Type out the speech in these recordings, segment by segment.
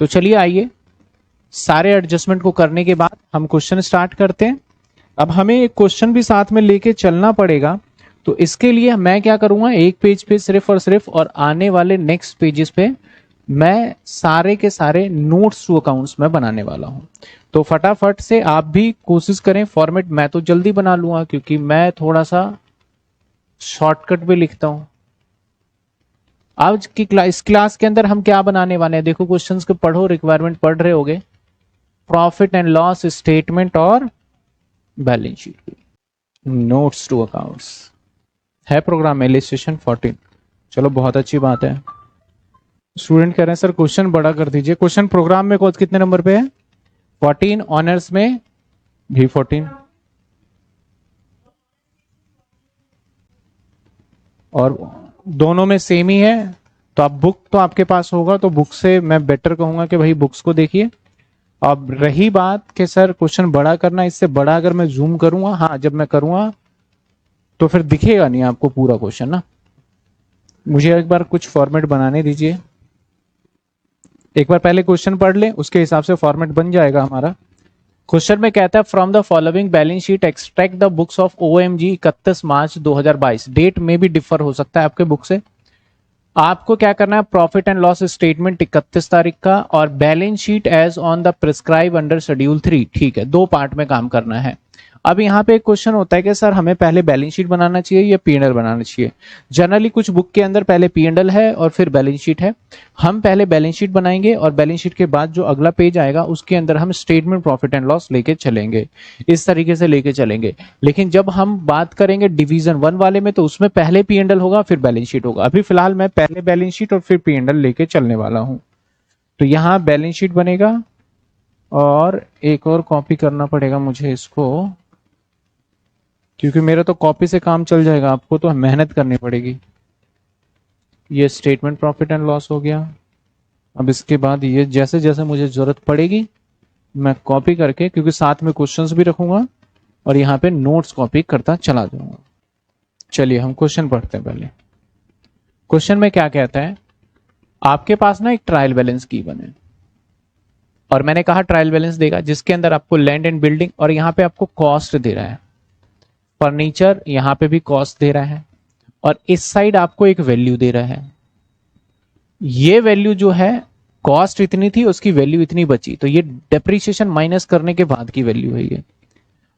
तो चलिए आइए, सारे एडजस्टमेंट को करने के बाद हम क्वेश्चन स्टार्ट करते हैं। अब हमें एक क्वेश्चन भी साथ में लेके चलना पड़ेगा, तो इसके लिए मैं क्या करूंगा, एक पेज पे सिर्फ और आने वाले नेक्स्ट पेजेस पे मैं सारे के सारे नोट्स टू अकाउंट्स में बनाने वाला हूं। तो फटाफट से आप भी कोशिश करें, फॉर्मेट मैं तो जल्दी बना लूंगा क्योंकि मैं थोड़ा सा शॉर्टकट भी लिखता हूं। आज की इस क्लास के अंदर हम क्या बनाने वाले हैं, देखो क्वेश्चंस को पढ़ो, रिक्वायरमेंट पढ़ रहे होगे। प्रॉफिट एंड लॉस स्टेटमेंट और balance sheet, notes to accounts है प्रोग्राम इलस्ट्रेशन 14। चलो बहुत अच्छी बात है। स्टूडेंट कह रहे हैं सर क्वेश्चन बड़ा कर दीजिए। क्वेश्चन प्रोग्राम में कितने नंबर पे है? 14। ऑनर्स में भी 14 और दोनों में सेम ही है। तो आप बुक तो आपके पास होगा, तो बुक से मैं बेटर कहूंगा कि भाई बुक्स को देखिए। अब रही बात कि सर क्वेश्चन बड़ा करना, इससे बड़ा अगर मैं जूम करूंगा, हाँ जब मैं करूंगा तो फिर दिखेगा नहीं आपको पूरा क्वेश्चन ना। मुझे एक बार कुछ फॉर्मेट बनाने दीजिए, एक बार पहले क्वेश्चन पढ़ लें, उसके हिसाब से फॉर्मेट बन जाएगा हमारा। क्वेश्चन में कहता है from the following balance sheet extract the books of OMG 31 March 2022। Date में भी डिफर हो सकता है आपके बुक से। आपको क्या करना है, प्रॉफिट एंड लॉस स्टेटमेंट 31 तारीख का और balance sheet as on the prescribe under schedule 3। ठीक है, दो पार्ट में काम करना है। अब यहाँ पे एक क्वेश्चन होता है कि सर हमें पहले बैलेंस शीट बनाना चाहिए या पी&एल बनाना चाहिए। जनरली कुछ बुक के अंदर पहले पी&एल है और फिर बैलेंस शीट है। हम पहले बैलेंस शीट बनाएंगे और बैलेंस शीट के बाद जो अगला पेज आएगा उसके अंदर हम स्टेटमेंट प्रॉफिट एंड लॉस लेके चलेंगे, इस तरीके से लेके चलेंगे। लेकिन जब हम बात करेंगे डिवीजन 1 वाले में, तो उसमें पहले पी&एल होगा फिर बैलेंस शीट होगा। अभी फिलहाल मैं पहले बैलेंस शीट और फिर पी&एल लेके चलने वाला हूं। तो यहाँ बैलेंस शीट बनेगा और एक और कॉपी करना पड़ेगा मुझे इसको, क्योंकि मेरा तो कॉपी से काम चल जाएगा, आपको तो मेहनत करनी पड़ेगी। ये स्टेटमेंट प्रॉफिट एंड लॉस हो गया। अब इसके बाद ये जैसे जैसे मुझे जरूरत पड़ेगी मैं कॉपी करके, क्योंकि साथ में क्वेश्चंस भी रखूंगा और यहाँ पे नोट्स कॉपी करता चला जाऊंगा। चलिए हम क्वेश्चन पढ़ते हैं। पहले क्वेश्चन में क्या कहता है, आपके पास ना एक ट्रायल बैलेंस गिवन है और मैंने कहा ट्रायल बैलेंस देगा जिसके अंदर आपको लैंड एंड बिल्डिंग और यहाँ पे आपको कॉस्ट दे रहा है, फर्नीचर यहाँ पे भी कॉस्ट दे रहा है और इस साइड आपको एक वैल्यू दे रहा है। ये वैल्यू जो है, कॉस्ट इतनी थी उसकी वैल्यू इतनी बची, तो ये डेप्रिसिएशन माइनस करने के बाद की वैल्यू है ये।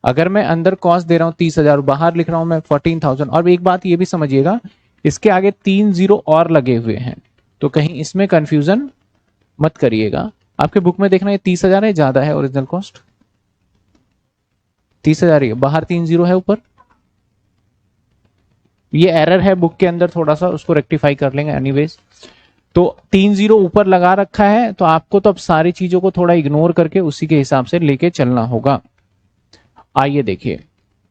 अगर मैं अंदर कॉस्ट दे रहा हूं 30,000, बाहर लिख रहा हूं मैं 14,000। और एक बात ये भी समझिएगा, इसके आगे 3 जीरो और लगे हुए हैं, तो कहीं इसमें कंफ्यूजन मत करिएगा। आपके बुक में देखना ये 30,000 है, ज्यादा है ओरिजिनल कॉस्ट 30,000 है, बाहर 3 जीरो है ऊपर। ये एरर है बुक के अंदर, थोड़ा सा उसको रेक्टिफाई कर लेंगे एनीवेज। तो 3 जीरो ऊपर लगा रखा है, तो आपको तो अब सारी चीजों को थोड़ा इग्नोर करके उसी के हिसाब से लेके चलना होगा। आइए देखिए,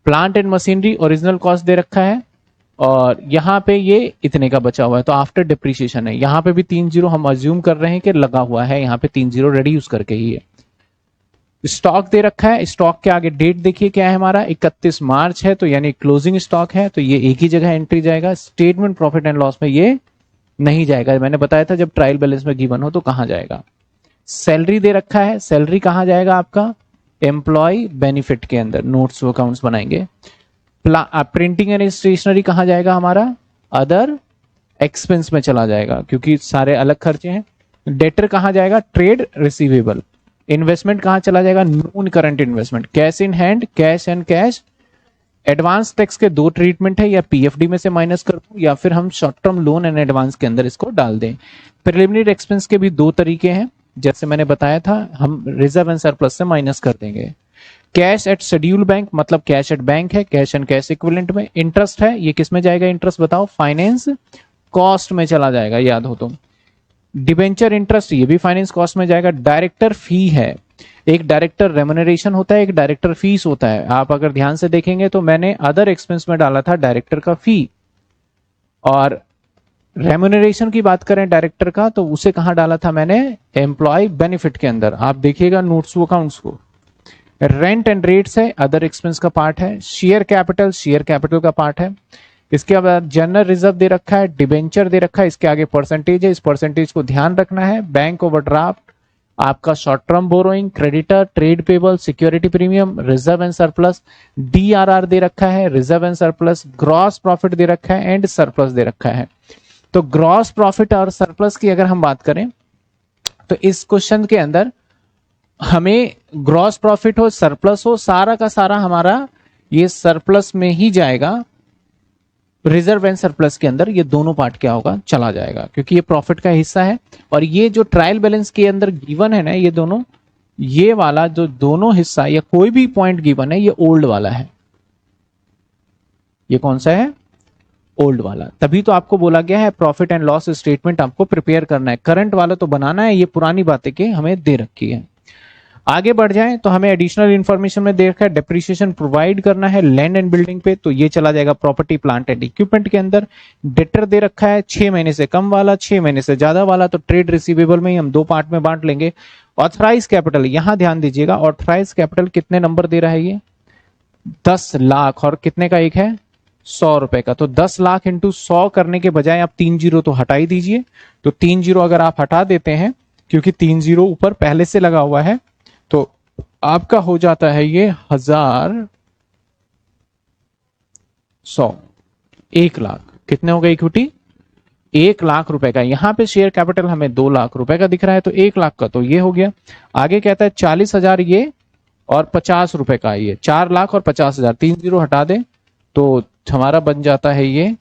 plant and machinery original cost दे रखा है और यहाँ पे ये इतने का बचा हुआ है, तो आफ्टर डिप्रिसिएशन है। यहाँ पे भी 3 जीरो हम अज्यूम कर रहे हैं कि लगा हुआ है, यहाँ पे 3 जीरो रिड्यूस करके ही है। स्टॉक दे रखा है, स्टॉक के आगे डेट देखिए क्या है हमारा, 31 मार्च है, तो यानी क्लोजिंग स्टॉक है, तो ये एक ही जगह एंट्री जाएगा। स्टेटमेंट प्रॉफिट एंड लॉस में ये नहीं जाएगा, मैंने बताया था जब ट्रायल बैलेंस में गिवन हो तो कहां जाएगा। सैलरी दे रखा है, सैलरी कहां जाएगा आपका, एम्प्लॉय बेनिफिट के अंदर नोट्स अकाउंट्स बनाएंगे। प्रिंटिंग एंड स्टेशनरी कहां जाएगा हमारा, अदर एक्सपेंस में चला जाएगा क्योंकि सारे अलग खर्चे हैं। डेटर कहां जाएगा, ट्रेड रिसीवेबल। इन्वेस्टमेंट कहां चला जाएगा, non current investment. Cash in hand, cash and cash. Advance tax के 2 ट्रीटमेंट है, या पीएफडी में से माइनस कर दूं या फिर हम short term loan and advance के अंदर इसको डाल दें। प्रिलिमिनरी एक्सपेंस के भी 2 तरीके हैं, जैसे मैंने बताया था, हम रिजर्व एंड सरप्लस से माइनस कर देंगे। कैश एट शेड्यूल बैंक, मतलब कैश एट बैंक है, कैश एंड कैश इक्विवेलेंट में। इंटरेस्ट है, ये किस में जाएगा इंटरेस्ट बताओ, फाइनेंस कॉस्ट में चला जाएगा, याद हो तो। डिबेंचर इंटरेस्ट, ये भी फाइनेंस कॉस्ट में जाएगा। डायरेक्टर फी है, एक डायरेक्टर रेम्युनरेशन होता है, एक डायरेक्टर फीस होता है। आप अगर ध्यान से देखेंगे तो मैंने अदर एक्सपेंस में डाला था डायरेक्टर का फी, और रेम्युनरेशन की बात करें डायरेक्टर का तो उसे कहां डाला था मैंने, एम्प्लॉय बेनिफिट के अंदर। आप देखिएगा नोट्स अकाउंट्स को। रेंट एंड रेट्स है, अदर एक्सपेंस का पार्ट है। शेयर कैपिटल का पार्ट है। इसके बाद जनरल रिजर्व दे रखा है, डिबेंचर दे रखा है, इसके आगे परसेंटेज है, इस परसेंटेज को ध्यान रखना है। बैंक ओवरड्राफ्ट, आपका short term borrowing, creditor, trade payable, security premium, reserve and surplus, DRR दे रखा है, reserve and surplus, gross profit दे रखा है एंड सरप्लस दे रखा है। तो ग्रॉस प्रॉफिट और सरप्लस की अगर हम बात करें तो इस क्वेश्चन के अंदर हमें ग्रॉस प्रॉफिट हो सरप्लस हो, सारा का सारा हमारा ये सरप्लस में ही जाएगा। रिजर्व एंड सरप्लस के अंदर ये दोनों पार्ट क्या होगा, चला जाएगा, क्योंकि ये प्रॉफिट का हिस्सा है। और ये जो ट्रायल बैलेंस के अंदर गिवन है ना, ये दोनों, ये वाला जो दोनों हिस्सा या कोई भी पॉइंट गिवन है, ये ओल्ड वाला है। ये कौन सा है, ओल्ड वाला। तभी तो आपको बोला गया है प्रॉफिट एंड लॉस स्टेटमेंट आपको प्रिपेयर करना है, करंट वाला तो बनाना है, ये पुरानी बातें के हमें दे रखी है। आगे बढ़ जाएं तो हमें एडिशनल इंफॉर्मेशन में दे रखा है डेप्रिसिएशन प्रोवाइड करना है लैंड एंड बिल्डिंग पे, तो ये चला जाएगा प्रॉपर्टी प्लांट एंड इक्विपमेंट के अंदर। डेटर दे रखा है 6 महीने से कम वाला, 6 महीने से ज्यादा वाला, तो ट्रेड रिसीवेबल में ही हम दो पार्ट में बांट लेंगे। ऑथराइज कैपिटल, यहां ध्यान दीजिएगा, ऑथराइज कैपिटल कितने नंबर दे रहा है, ये 10 लाख, और कितने का एक है, 100 रुपए का। तो 10 लाख इंटू 100 करने के बजाय आप 3 जीरो तो हटा ही दीजिए। तो 3 जीरो अगर आप हटा देते हैं, क्योंकि 3 जीरो ऊपर पहले से लगा हुआ है, तो आपका हो जाता है ये 1100, 1 लाख। कितने हो गए इक्विटी, 1 लाख रुपए का। यहां पे शेयर कैपिटल हमें 2 लाख रुपए का दिख रहा है, तो 1 लाख का तो ये हो गया। आगे कहता है 40,000 ये और 50 रुपए का ये, 4 लाख और 50,000, 3 जीरो हटा दे तो हमारा बन जाता है ये।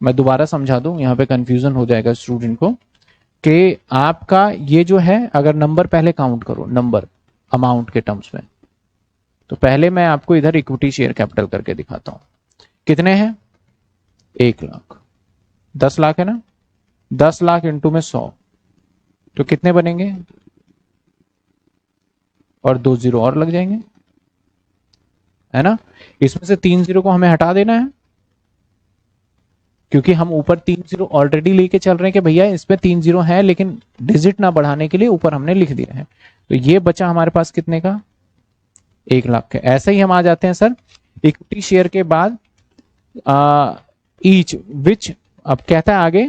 मैं दोबारा समझा दूं, यहां पे कंफ्यूजन हो जाएगा स्टूडेंट को, कि आपका ये जो है, अगर नंबर पहले काउंट करो, नंबर अमाउंट के टर्म्स में, तो पहले मैं आपको इधर इक्विटी शेयर कैपिटल करके दिखाता हूं। कितने हैं, 1 लाख, 10 लाख है ना, 10 लाख इंटू में 100, तो कितने बनेंगे, और 2 जीरो और लग जाएंगे, है ना। इसमें से 3 जीरो को हमें हटा देना है, क्योंकि हम ऊपर 3 जीरो ऑलरेडी लेके चल रहे हैं कि भैया इसमें 3 जीरो है, लेकिन डिजिट ना बढ़ाने के लिए ऊपर हमने लिख दिया है। तो ये बचा हमारे पास कितने का, 1 लाख का। ऐसे ही हम आ जाते हैं सर इक्विटी शेयर के बाद ईच विच, अब कहता है आगे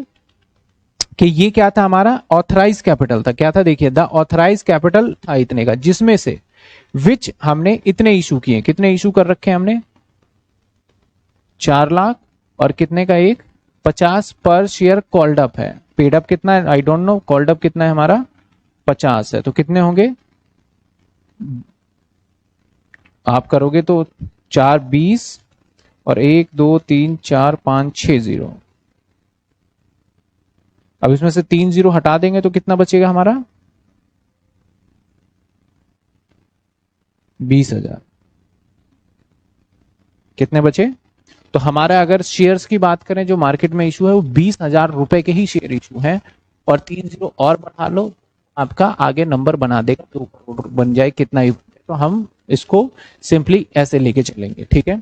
कि ये क्या था हमारा, ऑथराइज कैपिटल था। क्या था, देखिए, द ऑथराइज कैपिटल था इतने का, जिसमें से विच हमने इतने इशू किए। कितने इशू कर रखे हैं हमने, 4 लाख, और कितने का एक, 50 पर शेयर कॉल्ड अप है। पेड अप कितना है I don't know, called up कितना है हमारा, 50 है। तो कितने होंगे, आप करोगे तो 4 20 और 1 2 3 4 5 6 जीरो। अब इसमें से 3 जीरो हटा देंगे तो कितना बचेगा हमारा, 20,000। कितने बचे, तो हमारा अगर शेयर्स की बात करें जो मार्केट में इशू है, वो 20,000 रुपए के ही शेयर इशू है, और 3 जीरो और बढ़ा लो, आपका आगे नंबर बना देगा, 2 करोड़ बन जाए कितना ही। तो हम इसको सिंपली ऐसे लेके चलेंगे, ठीक है।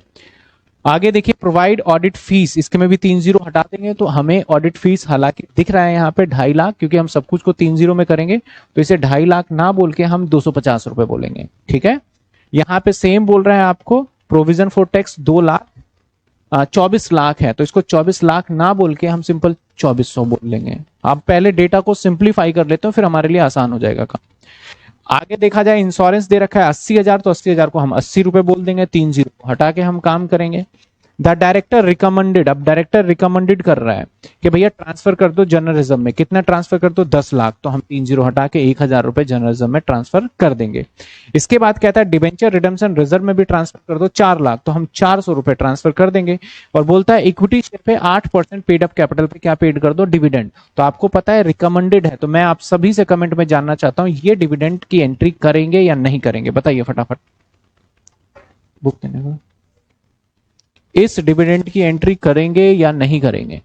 आगे देखिए प्रोवाइड ऑडिट फीस, इसके में भी 3 जीरो हटा देंगे तो हमें ऑडिट फीस, हालांकि दिख रहा है यहाँ पे 2.5 लाख, क्योंकि हम सब कुछ को 3 जीरो में करेंगे, तो इसे 2.5 लाख ना बोल के हम 250 रुपए बोलेंगे, ठीक है। यहाँ पे सेम बोल रहा है आपको, provision for tax 2 lakh, 24 lakh है, तो इसको 24 लाख ना बोल के हम सिंपल 2400 बोल लेंगे। आप पहले डेटा को सिंप्लीफाई कर लेते हो, फिर हमारे लिए आसान हो जाएगा काम। आगे देखा जाए इंश्योरेंस दे रखा है 80,000, तो 80,000 को हम 80 रुपए बोल देंगे, 3 जीरो हटा के हम काम करेंगे। द डायरेक्टर रिकमेंडेड, अब डायरेक्टर रिकमेंडेड कर रहा है कि भैया ट्रांसफर कर दो जर्नलिज्म में, कितना ट्रांसफर कर दो, 10 लाख, तो हम 3 जीरो हटा के 1,000 रुपए जर्नलिज्म में ट्रांसफर कर देंगे। इसके बाद कहता है डिबेंचर रिडम्पशन रिजर्व में भी ट्रांसफर कर दो 4 लाख, तो हम 400 रुपए ट्रांसफर कर देंगे। और बोलता है इक्विटी शेयर पे 8% पेड अप कैपिटल पे क्या पेड कर दो, डिविडेंड। तो आपको पता है रिकमेंडेड है, तो मैं आप सभी से कमेंट में जानना चाहता हूं, ये डिविडेंड की एंट्री करेंगे या नहीं करेंगे, बताइए फटाफट। बुक देने का, इस डिविडेंड की एंट्री करेंगे या नहीं करेंगे,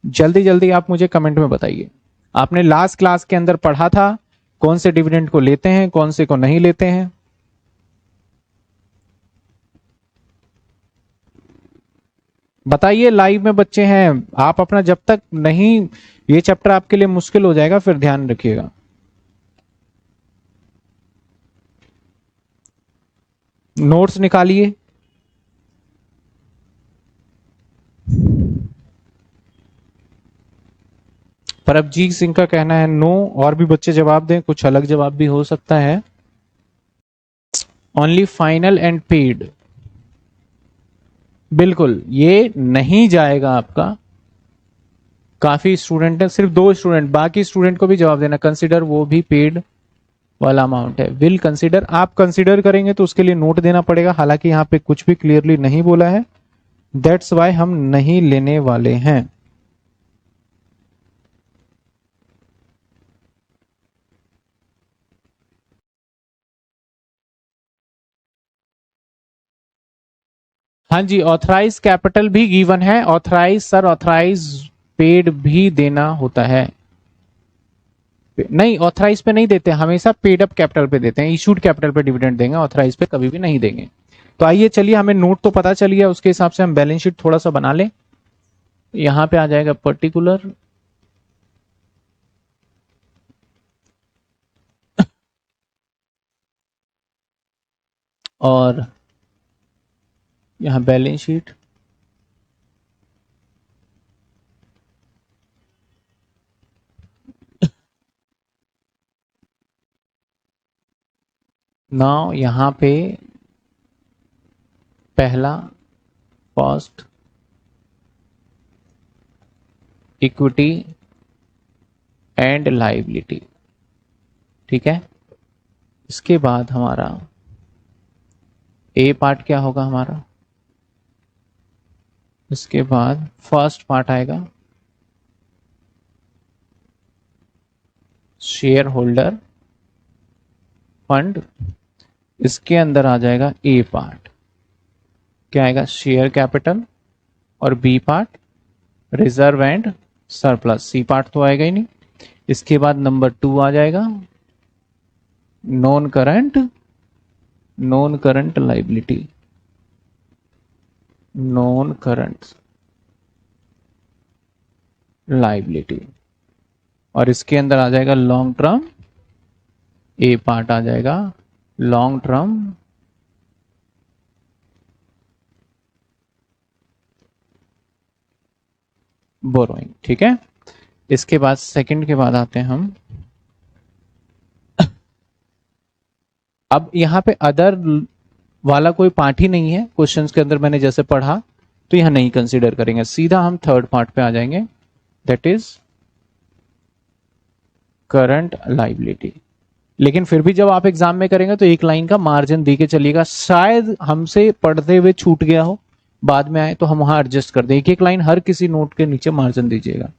जल्दी जल्दी आप मुझे कमेंट में बताइए। आपने लास्ट क्लास के अंदर पढ़ा था कौन से डिविडेंड को लेते हैं, कौन से को नहीं लेते हैं। बताइए, लाइव में बच्चे हैं आप, अपना जब तक नहीं, ये चैप्टर आपके लिए मुश्किल हो जाएगा, फिर ध्यान रखिएगा। नोट्स निकालिए, परमजीत सिंह का कहना है नो, और भी बच्चे जवाब दें, कुछ अलग जवाब भी हो सकता है। ओनली फाइनल एंड पेड, बिल्कुल ये नहीं जाएगा आपका। काफी स्टूडेंट है, सिर्फ 2 स्टूडेंट, बाकी स्टूडेंट को भी जवाब देना कंसिडर, वो भी पेड वाला अमाउंट है। विल कंसिडर, आप कंसिडर करेंगे तो उसके लिए नोट देना पड़ेगा, हालांकि यहाँ पे कुछ भी क्लियरली नहीं बोला है, दैट्स वाई हम नहीं लेने वाले हैं। हाँ जी, ऑथराइज कैपिटल भी गिवन है, ऑथराइज सर, ऑथराइज पेड भी देना होता है। नहीं, ऑथराइज पे नहीं देते, हमेशा पेड अप कैपिटल पे देते हैं, इशूड कैपिटल पे डिविडेंड देंगे, ऑथराइज पे कभी भी नहीं देंगे। तो आइए चलिए, हमें नोट तो पता चल गया, उसके हिसाब से हम बैलेंस शीट थोड़ा सा बना लें। यहां पे आ जाएगा पर्टिकुलर, और यहां बैलेंस शीट, नाउ यहां पे पहला कॉस्ट, इक्विटी एंड लायबिलिटी, ठीक है। इसके बाद हमारा ए पार्ट क्या होगा हमारा, इसके बाद फर्स्ट पार्ट आएगा शेयर होल्डर फंड, इसके अंदर आ जाएगा ए पार्ट, क्या आएगा, शेयर कैपिटल, और B part reserve and surplus, C part तो आएगा ही नहीं। इसके बाद नंबर 2 आ जाएगा non current liability, non current liability, और इसके अंदर आ जाएगा लॉन्ग टर्म, ए पार्ट आ जाएगा लॉन्ग टर्म बोरोइंग, ठीक है। इसके बाद सेकंड के बाद आते हैं हम, अब यहां पे अदर वाला कोई पार्ट ही नहीं है क्वेश्चंस के अंदर, मैंने जैसे पढ़ा, तो यहां नहीं कंसीडर करेंगे, सीधा हम थर्ड पार्ट पे आ जाएंगे, दैट इज करंट लाइबिलिटी। लेकिन फिर भी जब आप एग्जाम में करेंगे तो एक लाइन का मार्जिन दे के चलिएगा, शायद हमसे पढ़ते हुए छूट गया हो, बाद में आए तो हम वहां एडजस्ट कर दें, एक एक लाइन हर किसी नोट के नीचे मार्जिन दीजिएगा।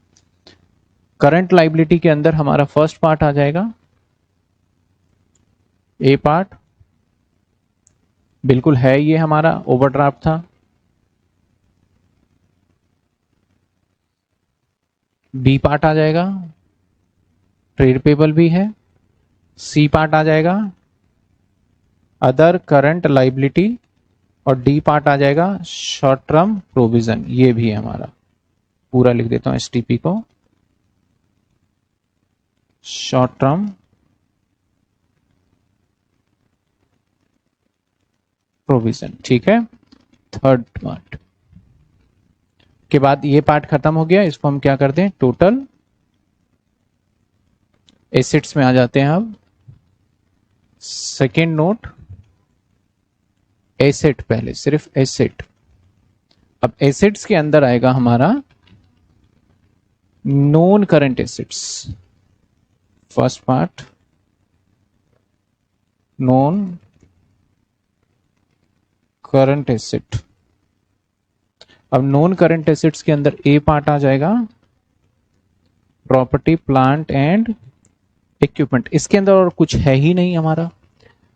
करंट लाइबिलिटी के अंदर हमारा फर्स्ट पार्ट आ जाएगा ए पार्ट, बिल्कुल है, ये हमारा ओवरड्राफ्ट था। बी पार्ट आ जाएगा ट्रेड पेबल भी है। सी पार्ट आ जाएगा अदर करंट लाइबिलिटी, और डी पार्ट आ जाएगा शॉर्ट टर्म प्रोविजन, ये भी है हमारा, पूरा लिख देता हूं एसटीपी को, शॉर्ट टर्म प्रोविजन, ठीक है। थर्ड पार्ट के बाद ये पार्ट खत्म हो गया, इसको हम क्या करते हैं, टोटल एसेट्स में आ जाते हैं। अब सेकेंड नोट, एसेट, पहले सिर्फ एसेट, अब एसेट्स के अंदर आएगा हमारा non current assets, first part non current asset. अब नॉन करंट एसेट्स के अंदर ए पार्ट आ जाएगा प्रॉपर्टी प्लांट एंड इक्विपमेंट, इसके अंदर और कुछ है ही नहीं हमारा।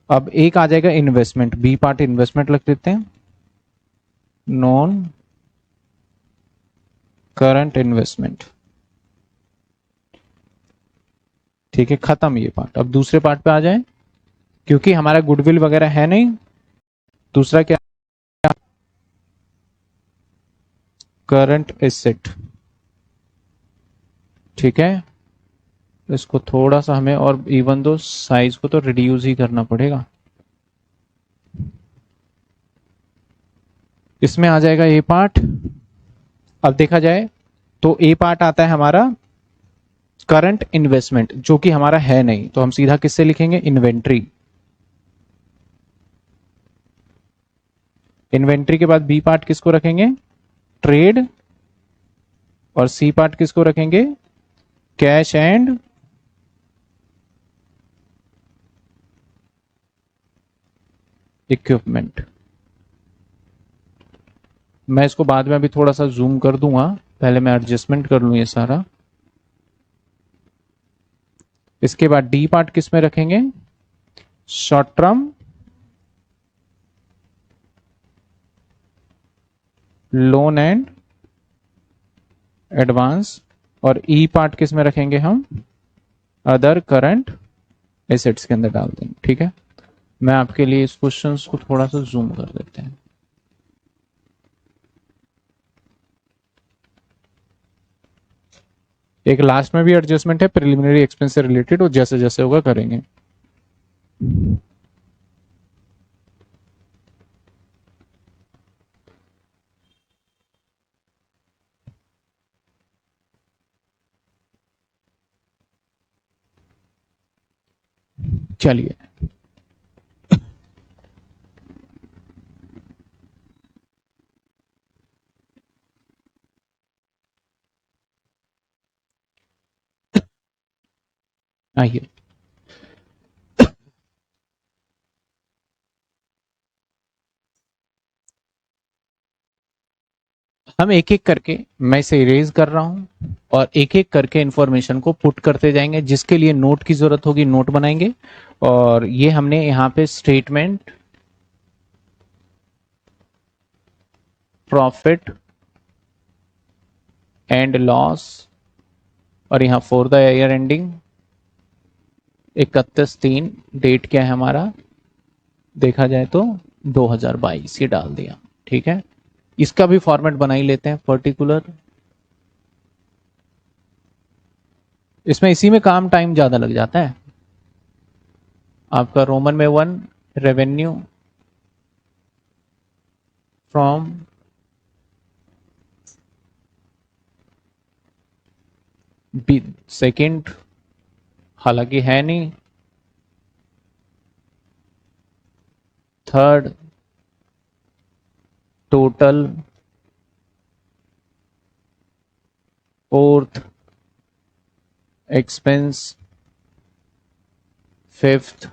अब एक आ जाएगा इन्वेस्टमेंट, बी पार्ट इन्वेस्टमेंट रख देते हैं, नॉन करंट इन्वेस्टमेंट, ठीक है, खत्म ये पार्ट। अब दूसरे पार्ट पे आ जाए, क्योंकि हमारा गुडविल वगैरह है नहीं। दूसरा क्या, करंट एसेट, ठीक है। इसको थोड़ा सा हमें और इवन दो साइज को तो रिड्यूस ही करना पड़ेगा, इसमें आ जाएगा ए पार्ट। अब देखा जाए तो ए पार्ट आता है हमारा करंट इन्वेस्टमेंट जो कि हमारा है नहीं, तो हम सीधा किससे लिखेंगे, इन्वेंट्री। इन्वेंट्री के बाद बी पार्ट किसको रखेंगे, ट्रेड, और सी पार्ट किसको रखेंगे, कैश एंड इक्विपमेंट। मैं इसको बाद में अभी थोड़ा सा जूम कर दूंगा, पहले मैं एडजस्टमेंट कर लूं ये सारा। इसके बाद डी पार्ट किस में रखेंगे, short term, loan and advance, और ई पार्ट किस में रखेंगे हम, अदर करंट एसेट्स के अंदर डाल देंगे। ठीक है, मैं आपके लिए इस क्वेश्चन को थोड़ा सा जूम कर देते हैं। एक लास्ट में भी एडजस्टमेंट है प्रिलिमिनरी एक्सपेंस से रिलेटेड, और जैसे जैसे होगा करेंगे। चलिए, आइए हम एक एक करके, मैं इसे इरेज कर रहा हूं और एक एक करके इंफॉर्मेशन को पुट करते जाएंगे। जिसके लिए नोट की जरूरत होगी नोट बनाएंगे। और ये हमने यहां पे स्टेटमेंट, प्रॉफिट एंड लॉस, और यहां for the year ending 31/3, date क्या है हमारा, देखा जाए तो 2022 ये डाल दिया। ठीक है, इसका भी फॉर्मेट बना ही लेते हैं पर्टिकुलर। इसमें इसी में काम टाइम ज्यादा लग जाता है। आपका रोमन में 1, रेवेन्यू फ्रॉम सेकंड, हालांकि है नहीं, third, total, fourth expense, fifth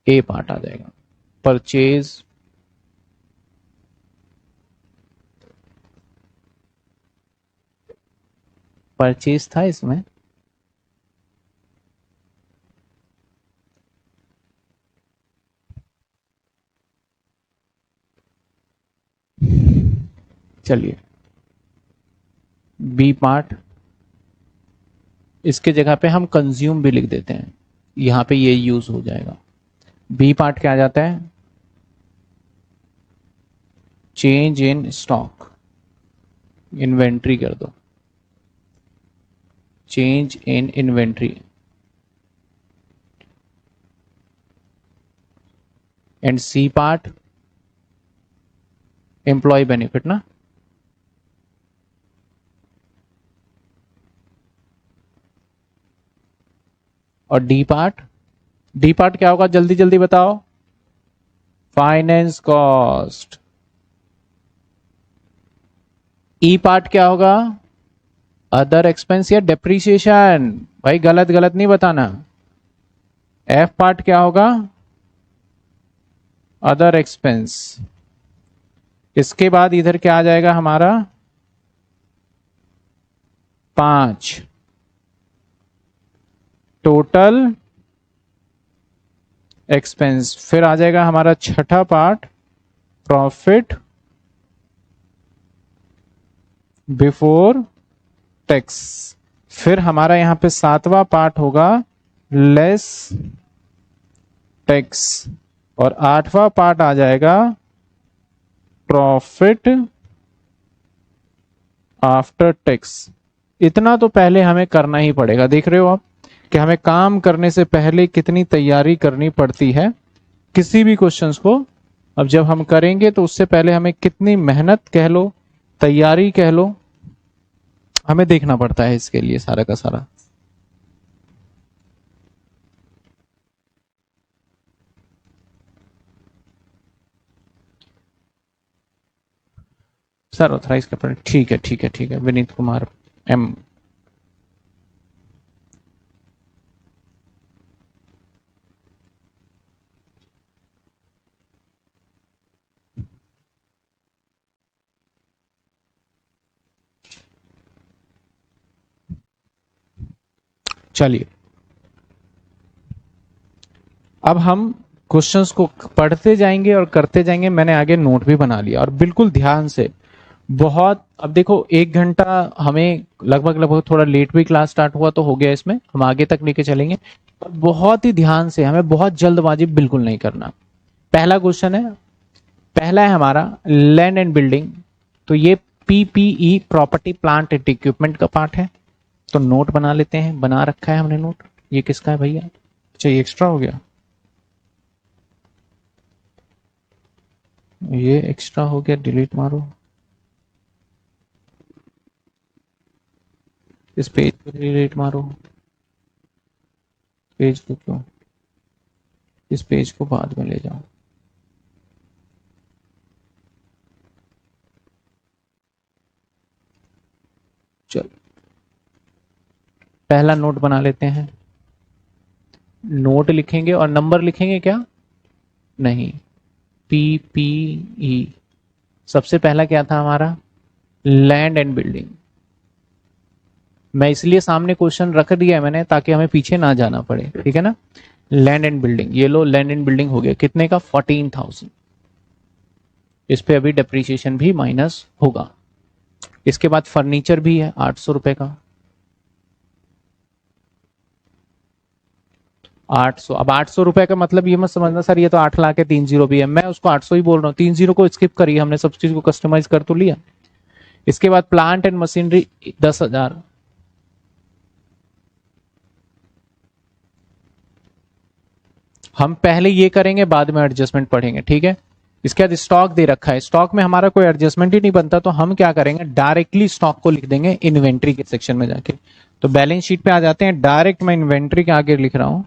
a part आ जाएगा, परचेज, परचेज था इसमें, चलिए बी पार्ट, इसके जगह पे हम कंज्यूम भी लिख देते हैं, यहां पे ये यूज हो जाएगा। बी पार्ट क्या आ जाता है, चेंज इन स्टॉक, इन्वेंट्री कर दो, change in inventory, and C part employ benefit ना, और डी पार्ट, डी पार्ट क्या होगा जल्दी जल्दी बताओ, फाइनेंस कॉस्ट। ई पार्ट क्या होगा, अदर एक्सपेंस या डेप्रीसिएशन, भाई गलत गलत नहीं बताना। एफ पार्ट क्या होगा, अदर एक्सपेंस। इसके बाद इधर क्या आ जाएगा हमारा, 5 टोटल एक्सपेंस। फिर आ जाएगा हमारा छठा पार्ट, प्रॉफिट बिफोर टैक्स। फिर हमारा यहां पे 7वां पार्ट होगा लेस टैक्स, और 8वां पार्ट आ जाएगा प्रॉफिट आफ्टर टैक्स। इतना तो पहले हमें करना ही पड़ेगा। देख रहे हो आप कि हमें काम करने से पहले कितनी तैयारी करनी पड़ती है किसी भी क्वेश्चंस को। अब जब हम करेंगे तो उससे पहले हमें कितनी मेहनत कह लो, तैयारी कह लो, हमें देखना पड़ता है इसके लिए सारा का सारा। सर ऑथराइज कर पड़े, ठीक है ठीक है ठीक है, विनीत कुमार एम। चलिए अब हम क्वेश्चंस को पढ़ते जाएंगे और करते जाएंगे। मैंने आगे नोट भी बना लिया और बिल्कुल ध्यान से बहुत। अब देखो 1 घंटा हमें लगभग लगभग, थोड़ा लेट भी क्लास स्टार्ट हुआ तो हो गया, इसमें हम आगे तक लेके चलेंगे। और बहुत ही ध्यान से, हमें बहुत जल्दबाजी बिल्कुल नहीं करना। पहला क्वेश्चन है, पहला है हमारा लैंड एंड बिल्डिंग। तो ये PPE property plant and equipment का पार्ट है। तो नोट बना लेते हैं, बना रखा है हमने नोट। ये किसका है भैया? अच्छा ये एक्स्ट्रा हो गया, ये एक्स्ट्रा हो गया, डिलीट मारो। इस पेज को डिलीट मारो, पेज को क्यों, इस पेज को बाद में ले जाओ। चलो पहला नोट बना लेते हैं। नोट लिखेंगे और नंबर लिखेंगे क्या? नहीं, पीपीई। सबसे पहला क्या था हमारा? Land and building. मैं इसलिए सामने क्वेश्चन रख दिया है मैंने, ताकि हमें पीछे ना जाना पड़े, ठीक है ना। लैंड एंड बिल्डिंग, ये लो लैंड एंड बिल्डिंग हो गया कितने का? 14,000। इस पे अभी डिप्रिसिएशन भी माइनस होगा। इसके बाद फर्नीचर भी है 800 रुपए का। 800, अब 800 रुपए का मतलब ये मत समझना सर ये तो 8 लाख है, 3 जीरो भी है। मैं उसको 800 ही बोल रहा हूँ, 3 जीरो को स्किप करिए, हमने सब चीज को कस्टमाइज कर तो लिया। इसके बाद प्लांट एंड मशीनरी 10,000। हम पहले ये करेंगे, बाद में एडजस्टमेंट पढ़ेंगे, ठीक है। इसके बाद स्टॉक दे रखा है, स्टॉक में हमारा कोई एडजस्टमेंट ही नहीं बनता, तो हम क्या करेंगे, डायरेक्टली स्टॉक को लिख देंगे इन्वेंट्री के सेक्शन में जाके। तो बैलेंस शीट पे आ जाते हैं, डायरेक्ट मैं इन्वेंट्री के आगे लिख रहा हूं,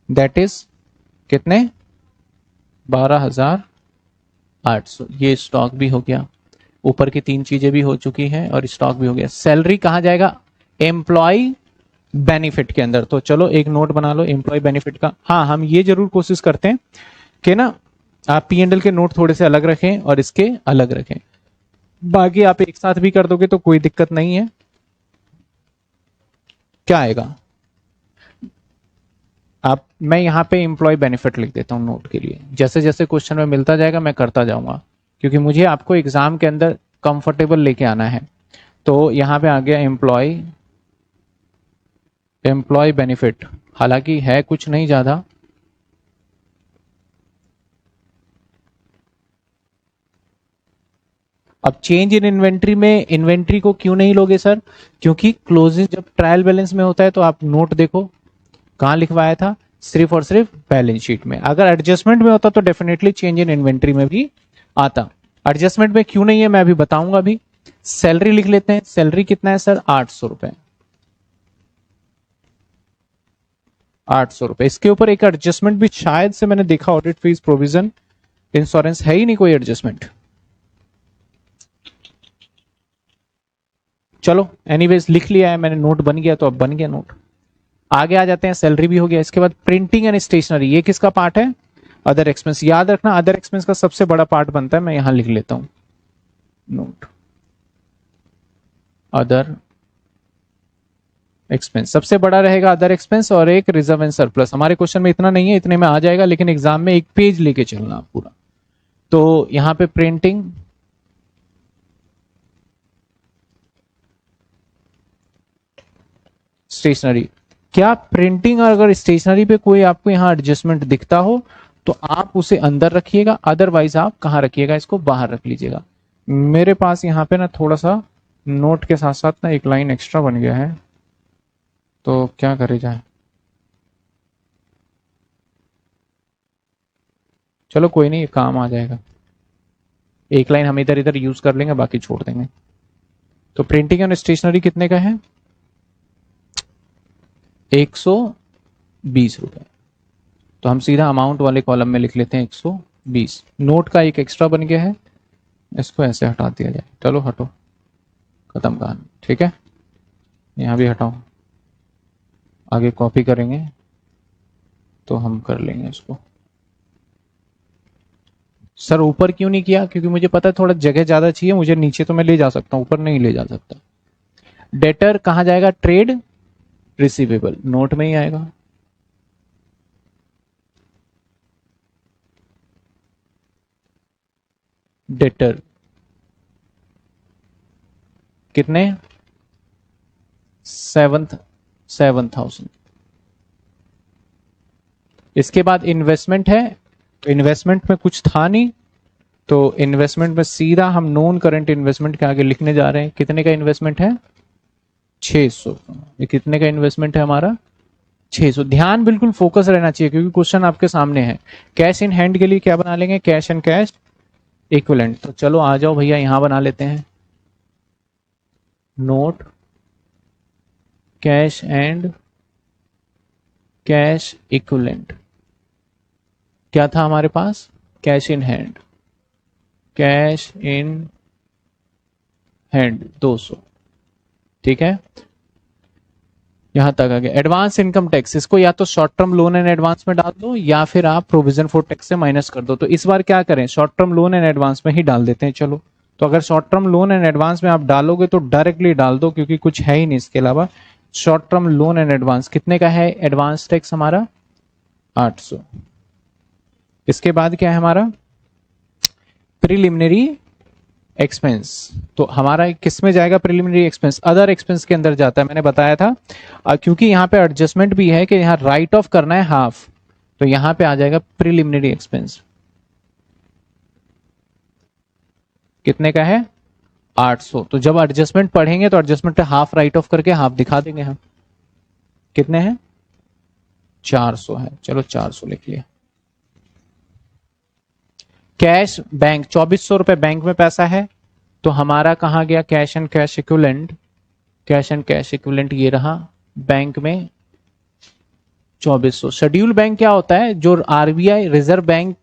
दैट इज कितने? 12,800। ये स्टॉक भी हो गया, ऊपर की 3 चीजें भी हो चुकी हैं और स्टॉक भी हो गया। सैलरी कहां जाएगा? एम्प्लॉय बेनिफिट के अंदर। तो चलो एक नोट बना लो एम्प्लॉय बेनिफिट का। हाँ हम ये जरूर कोशिश करते हैं कि ना आप पी एंड एल के नोट थोड़े से अलग रखें और इसके अलग रखें। बाकी आप एक साथ भी कर दोगे तो कोई दिक्कत नहीं है। क्या आएगा? आप, मैं यहाँ पे एम्प्लॉय बेनिफिट लिख देता हूँ नोट के लिए। जैसे जैसे क्वेश्चन में मिलता जाएगा मैं करता जाऊंगा, क्योंकि मुझे आपको एग्जाम के अंदर कंफर्टेबल लेके आना है। तो यहाँ पे आ गया एम्प्लॉय, एम्प्लॉय बेनिफिट। हालांकि है कुछ नहीं ज्यादा। अब चेंज इन इन्वेंट्री में इन्वेंट्री को क्यों नहीं लोगे सर? क्योंकि क्लोजिंग जब ट्रायल बैलेंस में होता है तो आप नोट देखो कहां लिखवाया था, सिर्फ और सिर्फ बैलेंस शीट में। अगर एडजस्टमेंट में होता तो डेफिनेटली चेंज इन इन्वेंट्री में भी आता। एडजस्टमेंट में क्यों नहीं है मैं अभी बताऊंगा। अभी सैलरी लिख लेते हैं। सैलरी कितना है सर? 800 रुपए। 800 रुपए। इसके ऊपर एक एडजस्टमेंट भी शायद से मैंने देखा, ऑडिट फीस प्रोविजन इंश्योरेंस, है ही नहीं कोई एडजस्टमेंट। चलो एनीवेज लिख लिया है मैंने, नोट बन गया तो अब बन गया नोट। आगे आ जाते हैं, सैलरी भी हो गया। इसके बाद प्रिंटिंग एंड स्टेशनरी, ये किसका पार्ट है? Other expense. याद रखना अदर एक्सपेंस का सबसे बड़ा पार्ट बनता है, मैं यहां लिख लेता हूं नोट, अदर एक्सपेंस सबसे बड़ा रहेगा, अदर एक्सपेंस। और एक रिजर्व एंड सरप्लस, हमारे क्वेश्चन में इतना नहीं है, इतने में आ जाएगा, लेकिन एग्जाम में एक पेज लेके चलना पूरा। तो यहां पे प्रिंटिंग, स्टेशनरी। क्या प्रिंटिंग और अगर स्टेशनरी पे कोई आपको यहां एडजस्टमेंट दिखता हो तो आप उसे अंदर रखिएगा, अदरवाइज आप कहां रखिएगा, इसको बाहर रख लीजिएगा। मेरे पास यहाँ पे ना थोड़ा सा नोट के साथ साथ ना एक लाइन एक्स्ट्रा बन गया है, तो क्या करे जाए। चलो कोई नहीं, काम आ जाएगा। एक लाइन हम इधर इधर यूज कर लेंगे, बाकी छोड़ देंगे। तो प्रिंटिंग एंड स्टेशनरी कितने का है? 120 रुपए। तो हम सीधा अमाउंट वाले कॉलम में लिख लेते हैं 120। नोट का एक एक्स्ट्रा बन गया है, इसको ऐसे हटा दिया जाए। चलो हटो, खत्म कहानी। ठीक है, यहां भी हटाओ, आगे कॉपी करेंगे तो हम कर लेंगे इसको। सर ऊपर क्यों नहीं किया? क्योंकि मुझे पता है थोड़ा जगह ज्यादा चाहिए मुझे, नीचे तो मैं ले जा सकता हूं, ऊपर नहीं ले जा सकता। डेटर कहां जाएगा? ट्रेड रिसीवेबल, नोट में ही आएगा। डेटर कितने? 7,000। इसके बाद इन्वेस्टमेंट है, इन्वेस्टमेंट में कुछ था नहीं, तो इन्वेस्टमेंट में सीधा हम नॉन करंट इन्वेस्टमेंट के आगे लिखने जा रहे हैं। कितने का इन्वेस्टमेंट है? 600। ये कितने का इन्वेस्टमेंट है हमारा? 600। ध्यान बिल्कुल फोकस रहना चाहिए क्योंकि क्वेश्चन आपके सामने है। कैश इन हैंड के लिए क्या बना लेंगे? Cash and cash equivalent. तो चलो आ जाओ भैया, यहां बना लेते हैं note cash and cash equivalent. क्या था हमारे पास? Cash in hand, cash in hand 200। ठीक है, यहां तक आ गया। एडवांस इनकम टैक्स, इसको या तो short term loan and advance में डाल दो या फिर आप प्रोविजन फॉर टैक्स से माइनस कर दो। तो इस बार क्या करें? Short term loan and advance में ही डाल देते हैं। चलो, तो अगर short term loan and advance में आप डालोगे तो डायरेक्टली डाल दो क्योंकि कुछ है ही नहीं इसके अलावा। Short term loan and advance कितने का है? एडवांस टैक्स हमारा 800। इसके बाद क्या है हमारा? Preliminary expense. तो हमारा किस में जाएगा? प्रिलिमिनरी एक्सपेंस अदर एक्सपेंस के अंदर जाता है, मैंने बताया था। क्योंकि यहां पे एडजस्टमेंट भी है कि यहां राइट ऑफ करना है हाफ, तो यहां पे आ जाएगा प्रिलिमिनरी एक्सपेंस। कितने का है? 800। तो जब एडजस्टमेंट पढ़ेंगे तो एडजस्टमेंट पे हाफ राइट ऑफ करके हाफ दिखा देंगे हम। कितने हैं? 400 है। चलो 400 लिख लिया। कैश बैंक 2400 रुपए बैंक में पैसा है, तो हमारा कहां गया? Cash and cash equivalent. Cash and cash equivalent ये रहा बैंक में 2400। शेड्यूल बैंक क्या होता है? जो आरबीआई रिजर्व बैंक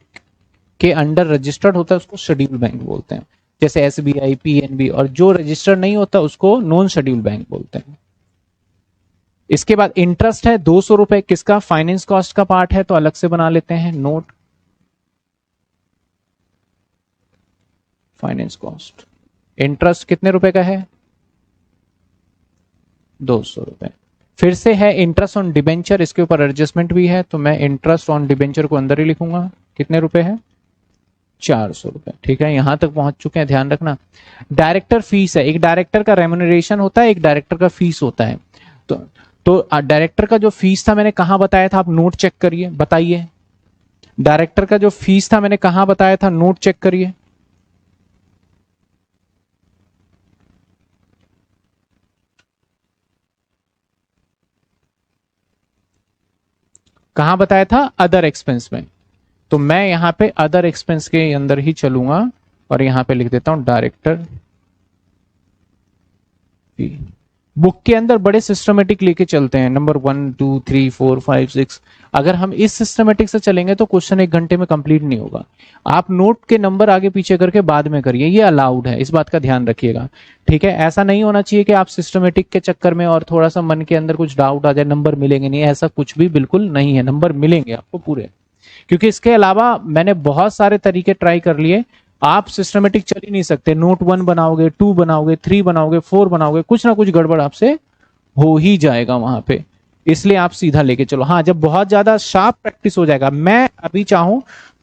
के अंडर रजिस्टर्ड होता है उसको शेड्यूल बैंक बोलते हैं, जैसे एसबीआई, पीएनबी। और जो रजिस्टर्ड नहीं होता उसको नॉन शेड्यूल बैंक बोलते हैं। इसके बाद इंटरेस्ट है 200 रुपए, किसका? फाइनेंस कॉस्ट का पार्ट है, तो अलग से बना लेते हैं नोट फाइनेंस कॉस्ट। इंटरेस्ट कितने रुपए का है? 200 रुपए। फिर से है इंटरेस्ट ऑन डिबेंचर, इसके ऊपर एडजस्टमेंट भी है, तो मैं इंटरेस्ट ऑन डिबेंचर को अंदर ही लिखूंगा। कितने रुपए है? 400 रुपए। ठीक है, यहां तक पहुंच चुके हैं, ध्यान रखना। डायरेक्टर फीस है, एक डायरेक्टर का रेम्यूनरेशन होता है, एक डायरेक्टर का फीस होता है। तो डायरेक्टर का जो फीस था मैंने कहां बताया था? आप नोट चेक करिए, बताइए। डायरेक्टर का जो फीस था मैंने कहां बताया था? नोट चेक करिए। कहां बताया था? अदर एक्सपेंस में। तो मैं यहां पे अदर एक्सपेंस के अंदर ही चलूंगा और यहां पे लिख देता हूं डायरेक्टर फी। बुक के अंदर बड़े सिस्टमेटिक लेके चलते हैं, नंबर 1 2 3 4 5 6। अगर हम इस सिस्टमेटिक से चलेंगे तो क्वेश्चन 1 घंटे में कंप्लीट नहीं होगा। आप नोट के नंबर आगे पीछे करके बाद में करिए, ये अलाउड है, इस बात का ध्यान रखिएगा। ठीक है, ऐसा नहीं होना चाहिए कि आप सिस्टमेटिक के चक्कर में और थोड़ा सा मन के अंदर कुछ डाउट आ जाए, नंबर मिलेंगे नहीं, ऐसा कुछ भी बिल्कुल नहीं है। नंबर मिलेंगे आपको पूरे, क्योंकि इसके अलावा मैंने बहुत सारे तरीके ट्राई कर लिए। आप सिस्टमेटिक चल ही नहीं सकते। नोट 1 बनाओगे, 2 बनाओगे, 3 बनाओगे, 4 बनाओगे, कुछ ना कुछ गड़बड़ आपसे हो ही जाएगा वहां पे। इसलिए आप सीधा लेके चलो। हाँ, जब बहुत ज्यादा शार्प प्रैक्टिस हो जाएगा, मैं अभी चाहूं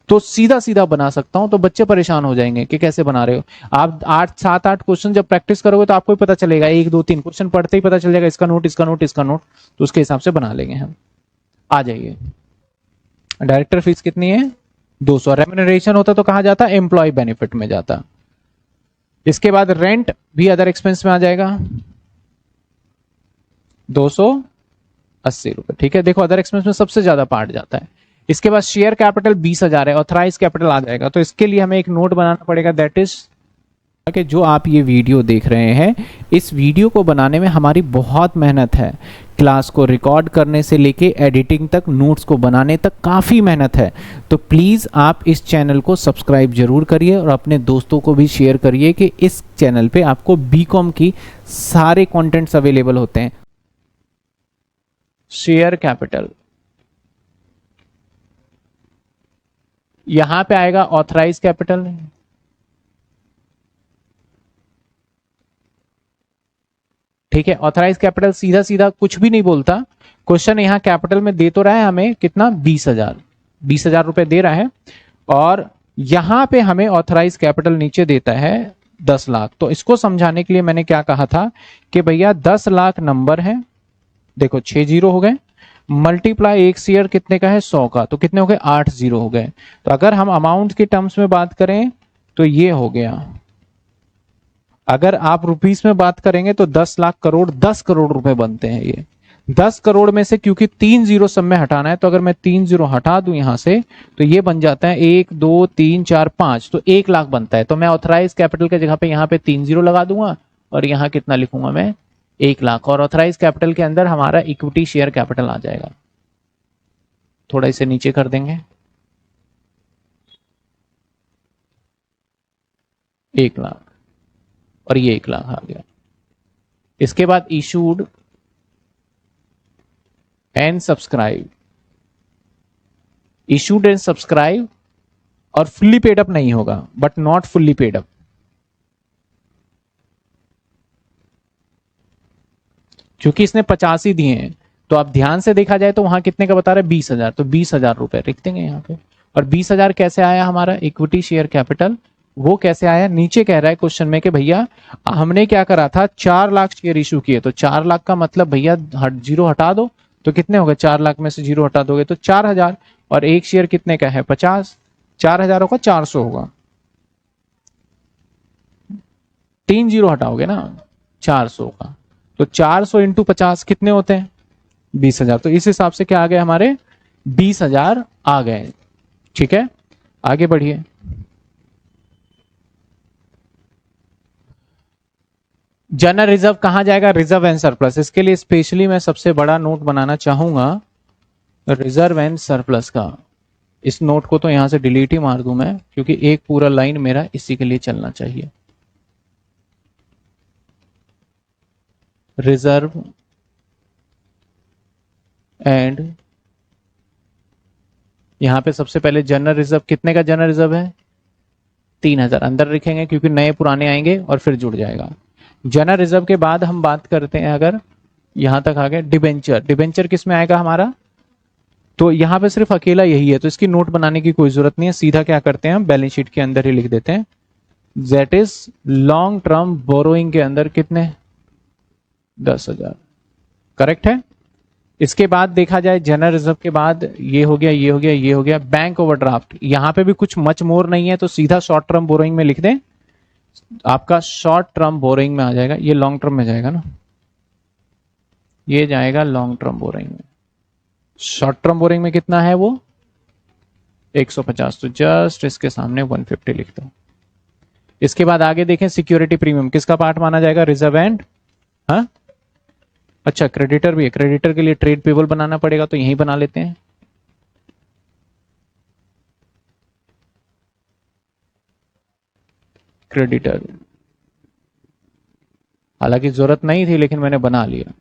तो सीधा सीधा बना सकता हूं, तो बच्चे परेशान हो जाएंगे कि कैसे बना रहे हो। आप 8 7 8 क्वेश्चन जब प्रैक्टिस करोगे तो आपको ही पता चलेगा, 1 2 3 क्वेश्चन पढ़ते ही पता चल जाएगा, इसका नोट, इसका नोट, इसका नोट, तो उसके हिसाब से बना लेंगे हम। आ जाइए। डायरेक्टर फीस कितनी है? 200। रेम्यूनरेशन होता तो कहां जाता? एम्प्लॉय बेनिफिट में जाता। इसके बाद रेंट भी अदर एक्सपेंस में आ जाएगा 280 रुपए। ठीक है, देखो अदर एक्सपेंस में सबसे ज्यादा पार्ट जाता है। इसके बाद शेयर कैपिटल 20,000 है, ऑथराइज कैपिटल आ जाएगा, तो इसके लिए हमें एक नोट बनाना पड़ेगा, दैट इज कि जो आप ये वीडियो देख रहे हैं, इस वीडियो को बनाने में हमारी बहुत मेहनत है। क्लास को रिकॉर्ड करने से लेके एडिटिंग तक, नोट्स को बनाने तक काफ़ी मेहनत है। तो प्लीज़ आप इस चैनल को सब्सक्राइब जरूर करिए और अपने दोस्तों को भी शेयर करिए कि इस चैनल पे आपको बीकॉम की सारे कंटेंट्स अवेलेबल होते हैं। शेयर कैपिटल, यहां पे आएगा ऑथराइज कैपिटल। ठीक है, ऑथराइज कैपिटल सीधा सीधा कुछ भी नहीं बोलता। क्वेश्चन यहाँ कैपिटल में दे तो रहा है हमें कितना, 20,000 रुपए दे रहा है, और यहां पे हमें ऑथराइज कैपिटल नीचे देता है 10 लाख। तो इसको समझाने के लिए मैंने क्या कहा था कि भैया 10 लाख नंबर है, देखो 6 जीरो हो गए, मल्टीप्लाई एक शेयर कितने का है, 100 का, तो कितने हो गए, 8 जीरो हो गए। तो अगर हम अमाउंट के टर्म्स में बात करें तो ये हो गया, अगर आप रुपीस में बात करेंगे तो 10 लाख करोड़, 10 करोड़ रुपए बनते हैं ये। 10 करोड़ में से क्योंकि 3 जीरो सब में हटाना है, तो अगर मैं 3 जीरो हटा दूं यहां से तो ये बन जाता है 1 2 3 4 5, तो 1 लाख बनता है। तो मैं ऑथराइज कैपिटल के जगह पे यहां पे 3 जीरो लगा दूंगा और यहां कितना लिखूंगा मैं, 1 लाख। और ऑथराइज कैपिटल के अंदर हमारा इक्विटी शेयर कैपिटल आ जाएगा। थोड़ा इसे नीचे कर देंगे, 1 लाख, और ये 1 लाख आ गया। इसके बाद issued and subscribe, issued and subscribe, और फुल्ली पेड अप नहीं होगा, but not fully paid up. क्योंकि इसने 50 ही दिए हैं, तो आप ध्यान से देखा जाए तो वहां कितने का बता रहे हैं, 20,000, तो 20,000 रुपए लिख देंगे यहाँ पे। और 20,000 कैसे आया हमारा इक्विटी शेयर कैपिटल, वो कैसे आया, नीचे कह रहा है क्वेश्चन में कि भैया हमने क्या करा था, 4 लाख शेयर इशू किए, तो 4 लाख का मतलब भैया जीरो हटा दो, तो कितने हो गए, 4 लाख में से जीरो हटा दोगे तो 4,000, और एक शेयर कितने का है, 50, 4,000 होगा, 400 होगा, 3 जीरो हटाओगे ना, 400 का, तो 400 इंटू 50 कितने होते हैं, 20,000। तो इस हिसाब से क्या आ गए हमारे, 20,000 आ गए। ठीक है, आगे बढ़िए। जनरल रिजर्व कहां जाएगा, रिजर्व एंड सरप्लस। इसके लिए स्पेशली मैं सबसे बड़ा नोट बनाना चाहूंगा रिजर्व एंड सरप्लस का। इस नोट को तो यहां से डिलीट ही मार दूं मैं, क्योंकि एक पूरा लाइन मेरा इसी के लिए चलना चाहिए। रिजर्व एंड, यहां पे सबसे पहले जनरल रिजर्व, कितने का जनरल रिजर्व है, 3,000 अंदर लिखेंगे क्योंकि नए पुराने आएंगे और फिर जुड़ जाएगा। जनरल रिजर्व के बाद हम बात करते हैं, अगर यहां तक आ गए, डिबेंचर। डिबेंचर किस में आएगा हमारा, तो यहां पे सिर्फ अकेला यही है, तो इसकी नोट बनाने की कोई जरूरत नहीं है, सीधा क्या करते हैं हम बैलेंस शीट के अंदर ही लिख देते हैं। That is long term borrowing के अंदर कितने, 10,000, करेक्ट है। इसके बाद देखा जाए जनरल रिजर्व के बाद ये हो गया, ये हो गया, ये हो गया, बैंक ओवरड्राफ्ट। यहां पे भी कुछ मच मोर नहीं है, तो सीधा शॉर्ट टर्म बोरोइंग में लिख दें, आपका शॉर्ट टर्म बोरोइंग में आ जाएगा। ये लॉन्ग टर्म में जाएगा ना, ये जाएगा लॉन्ग टर्म बोरोइंग में। शॉर्ट टर्म बोरोइंग में कितना है वो, 150, तो जस्ट इसके सामने 150 लिख दो। इसके बाद आगे देखें, सिक्योरिटी प्रीमियम किसका पार्ट माना जाएगा, रिजर्व एंड, हाँ अच्छा क्रेडिटर भी है, क्रेडिटर के लिए ट्रेड पेबल बनाना पड़ेगा, तो यही बना लेते हैं। क्रेडिटर, हालांकि जरूरत नहीं थी लेकिन मैंने बना लिया।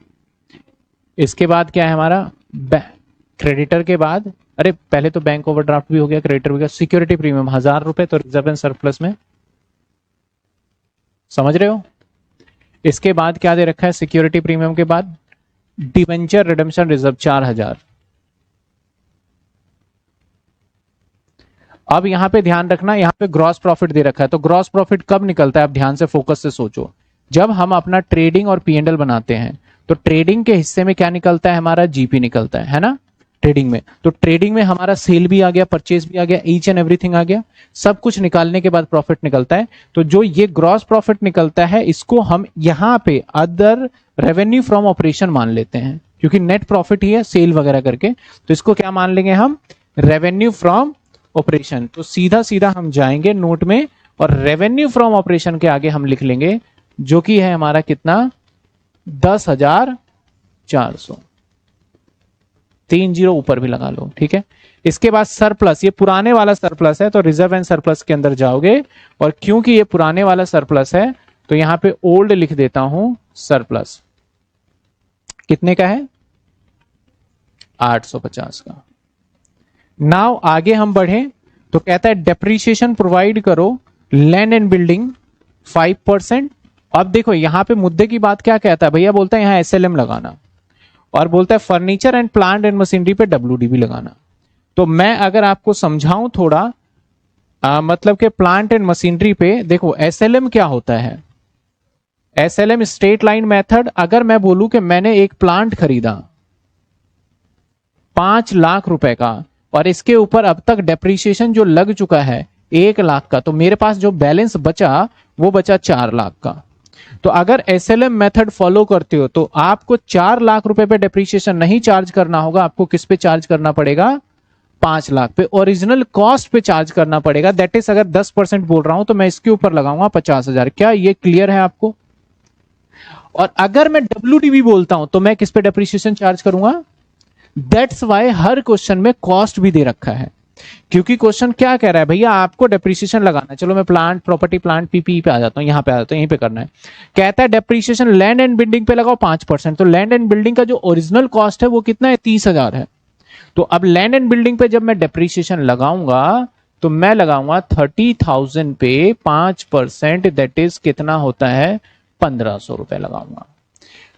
इसके बाद क्या है हमारा, क्रेडिटर के बाद, अरे पहले तो बैंक ओवरड्राफ्ट भी हो गया, क्रेडिटर भी हो गया, सिक्योरिटी प्रीमियम 1,000 रुपए, तो रिजर्व एंड सरप्लस में, समझ रहे हो। इसके बाद क्या दे रखा है, सिक्योरिटी प्रीमियम के बाद डिबेंचर रिडेम्पशन रिजर्व 4,000। अब यहां पे ध्यान रखना, यहां पे ग्रॉस प्रॉफिट दे रखा है, तो ग्रॉस प्रॉफिट कब निकलता है, आप ध्यान से फोकस से सोचो। जब हम अपना ट्रेडिंग और पीएनएल बनाते हैं, तो ट्रेडिंग के हिस्से में क्या निकलता है हमारा, जीपी निकलता है ना, ट्रेडिंग में। तो ट्रेडिंग में हमारा सेल भी आ गया, परचेज भी आ गया, ईच एंड एवरीथिंग आ गया, सब कुछ निकालने के बाद प्रॉफिट निकलता है। तो जो ये ग्रॉस प्रॉफिट निकलता है, इसको हम यहां पे अदर रेवेन्यू फ्रॉम ऑपरेशन मान लेते हैं, क्योंकि नेट प्रॉफिट ही है सेल वगैरह करके, तो इसको क्या मान लेंगे हम, रेवेन्यू फ्रॉम ऑपरेशन। तो सीधा सीधा हम जाएंगे नोट में और रेवेन्यू फ्रॉम ऑपरेशन के आगे हम लिख लेंगे जो कि है हमारा कितना 10,400, 30 ऊपर भी लगा लो, ठीक है। इसके बाद सरप्लस, ये पुराने वाला सरप्लस है तो रिजर्व एंड सरप्लस के अंदर जाओगे, और क्योंकि ये पुराने वाला सरप्लस है तो यहां पे ओल्ड लिख देता हूं सरप्लस। कितने का है 850 का। नाउ आगे हम बढ़े तो कहता है डेप्रीशिएशन प्रोवाइड करो लैंड एंड बिल्डिंग 5%। अब देखो यहां पे मुद्दे की बात क्या कहता है भैया, बोलता है यहां एसएलएम लगाना, और बोलता है furniture and plant and machinery पे डब्ल्यूडीबी लगाना। तो मैं अगर आपको समझाऊं थोड़ा, मतलब कि प्लांट एंड मशीनरी पे देखो एसएलएम क्या होता है। एसएलएम स्ट्रेट लाइन मेथड, अगर मैं बोलूं कि मैंने एक प्लांट खरीदा 5 लाख रुपए का और इसके ऊपर अब तक डेप्रीशिएशन जो लग चुका है 1 लाख का, तो मेरे पास जो बैलेंस बचा वो बचा 4 लाख का। तो अगर एसएलएम मेथड फॉलो करते हो तो आपको 4 लाख रुपए पे डेप्रीशिएशन नहीं चार्ज करना होगा, आपको किस पे चार्ज करना पड़ेगा 5 लाख पे, ओरिजिनल कॉस्ट पे चार्ज करना पड़ेगा। दैट इज अगर 10% बोल रहा हूं तो मैं इसके ऊपर लगाऊंगा 50,000। क्या ये क्लियर है आपको? और अगर मैं डब्ल्यूडीबी बोलता हूं तो मैं किस पे डेप्रीशिएशन चार्ज करूंगा। दैट्स वाई हर क्वेश्चन में कॉस्ट भी दे रखा है, क्योंकि क्वेश्चन क्या कह रहा है भैया आपको डेप्रीशिएशन लगाना है। चलो मैं प्लांट प्रॉपर्टी प्लांट पीपी पे आ जाता हूं, यहां पे आ जाता हूं, यहीं पे करना है। कहता है डेप्रीशिएशन लैंड एंड बिल्डिंग पे लगाओ 5%। तो लैंड एंड बिल्डिंग का जो ओरिजिनल कॉस्ट है वो कितना है 30,000 है। तो अब लैंड एंड बिल्डिंग पे जब मैं डेप्रीशिएशन लगाऊंगा तो मैं लगाऊंगा 30,000 पे 5%, दैट इज कितना होता है 1,500 रुपए लगाऊंगा।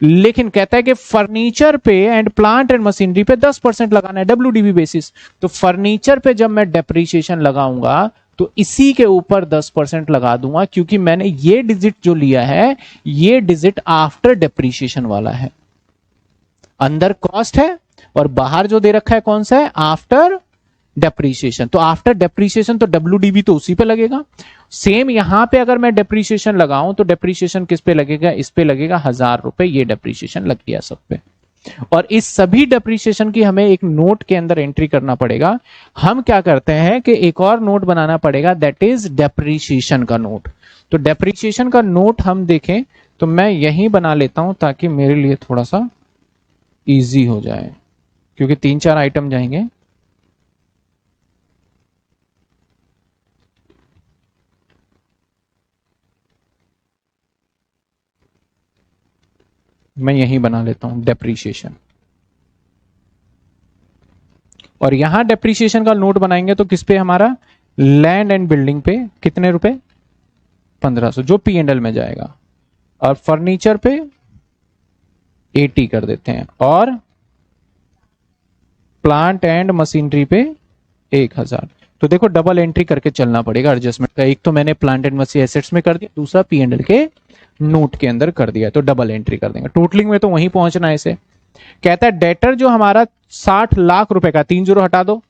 लेकिन कहता है कि फर्नीचर पे एंड प्लांट एंड मशीनरी पे 10% लगाना है डब्ल्यूडीबी बेसिस। तो फर्नीचर पे जब मैं डेप्रीशिएशन लगाऊंगा तो इसी के ऊपर 10% लगा दूंगा, क्योंकि मैंने ये डिजिट जो लिया है ये डिजिट आफ्टर डेप्रीशिएशन वाला है। अंदर कॉस्ट है और बाहर जो दे रखा है कौन सा है आफ्टर डेप्रीशिएशन। तो आफ्टर डेप्रीशिएशन तो डब्ल्यूडीबी तो उसी पे लगेगा। सेम यहां पे अगर मैं डेप्रीशिएशन लगाऊं तो डेप्रीशिएशन किस पे लगेगा, इस पे लगेगा 1,000 रुपए। ये डेप्रीशिएशन लग गया सब पे। और इस सभी डेप्रीशिएशन की हमें एक नोट के अंदर एंट्री करना पड़ेगा। हम क्या करते हैं कि एक और नोट बनाना पड़ेगा, दैट इज डेप्रीशिएशन का नोट। तो डेप्रीशिएशन का नोट हम देखें तो मैं यही बना लेता हूं ताकि मेरे लिए थोड़ा सा इजी हो जाए, क्योंकि 3-4 आइटम जाएंगे। मैं यही बना लेता हूं डेप्रीशिएशन, और यहां डेप्रीशिएशन का नोट बनाएंगे तो किस पे हमारा लैंड एंड बिल्डिंग पे कितने रुपए 1,500 जो पी एंड एल में जाएगा, और फर्नीचर पे 80 कर देते हैं, और प्लांट एंड मशीनरी पे 1,000। तो देखो डबल एंट्री करके चलना पड़ेगा एडजस्टमेंट का। एक तो मैंने प्लांट एंड मशीन एसेट्स में कर दिया, दूसरा पी एंड एल के नोट के अंदर कर दिया, तो डबल एंट्री कर देंगे। टोटलिंग में तो वहीं पहुंचना है इसे। कहता है डेटर जो हमारा 60 लाख रुपए का, 3 जीरो हटा दो,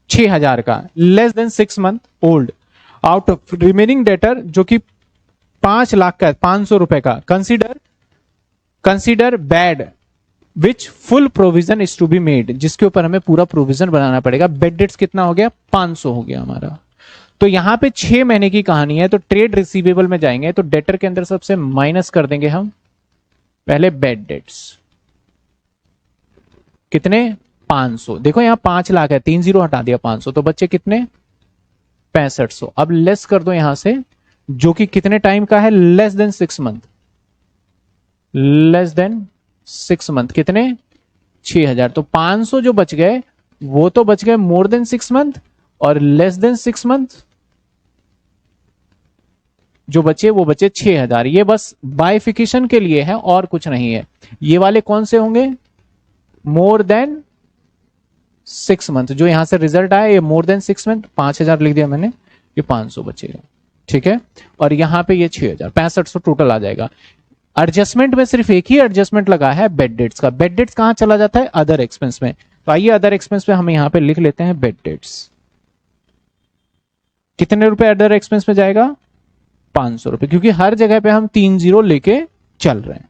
6,000 का, less than 6 month old, out of remaining debtor जो कि 5 लाख का है, 500 रुपए का, consider bad which full provision is to be made, जिसके ऊपर हमें पूरा प्रोविजन बनाना पड़ेगा। बेड डेट्स कितना हो गया 500 हो गया हमारा। तो यहां पे 6 महीने की कहानी है, तो ट्रेड रिसीवेबल में जाएंगे तो डेटर के अंदर सबसे माइनस कर देंगे हम पहले बेड डेट्स, कितने 500। देखो यहां 5 लाख है, 3 जीरो हटा दिया 500, तो बच्चे कितने 6500। अब लेस कर दो यहां से, जो कि कितने टाइम का है less than 6 month, less than 6 month, कितने 6,000। तो 500 जो बच गए वो तो बच गए मोर देन 6 मंथ, और लेस देन 6 मंथ जो बचे वो बचे 6,000। ये बस बाइफिकेशन के लिए है और कुछ नहीं है। ये वाले कौन से होंगे मोर देन 6 मंथ, जो यहां से रिजल्ट आया ये मोर देन 6 मंथ, 5,000 लिख दिया मैंने, ये 500 बचेगा, ठीक है। और यहां पे ये 6,000, 6500 टोटल आ जाएगा। एडजस्टमेंट में सिर्फ एक ही एडजस्टमेंट लगा है बेड डेट्स का। बेड डेट्स कहां चला जाता है अदर एक्सपेंस में, तो आइए अदर एक्सपेंस में हम यहां पे लिख लेते हैं बेड डेट्स। कितने रुपए अदर एक्सपेंस में जाएगा 500 रुपए, क्योंकि हर जगह पे हम 3 जीरो लेके चल रहे हैं।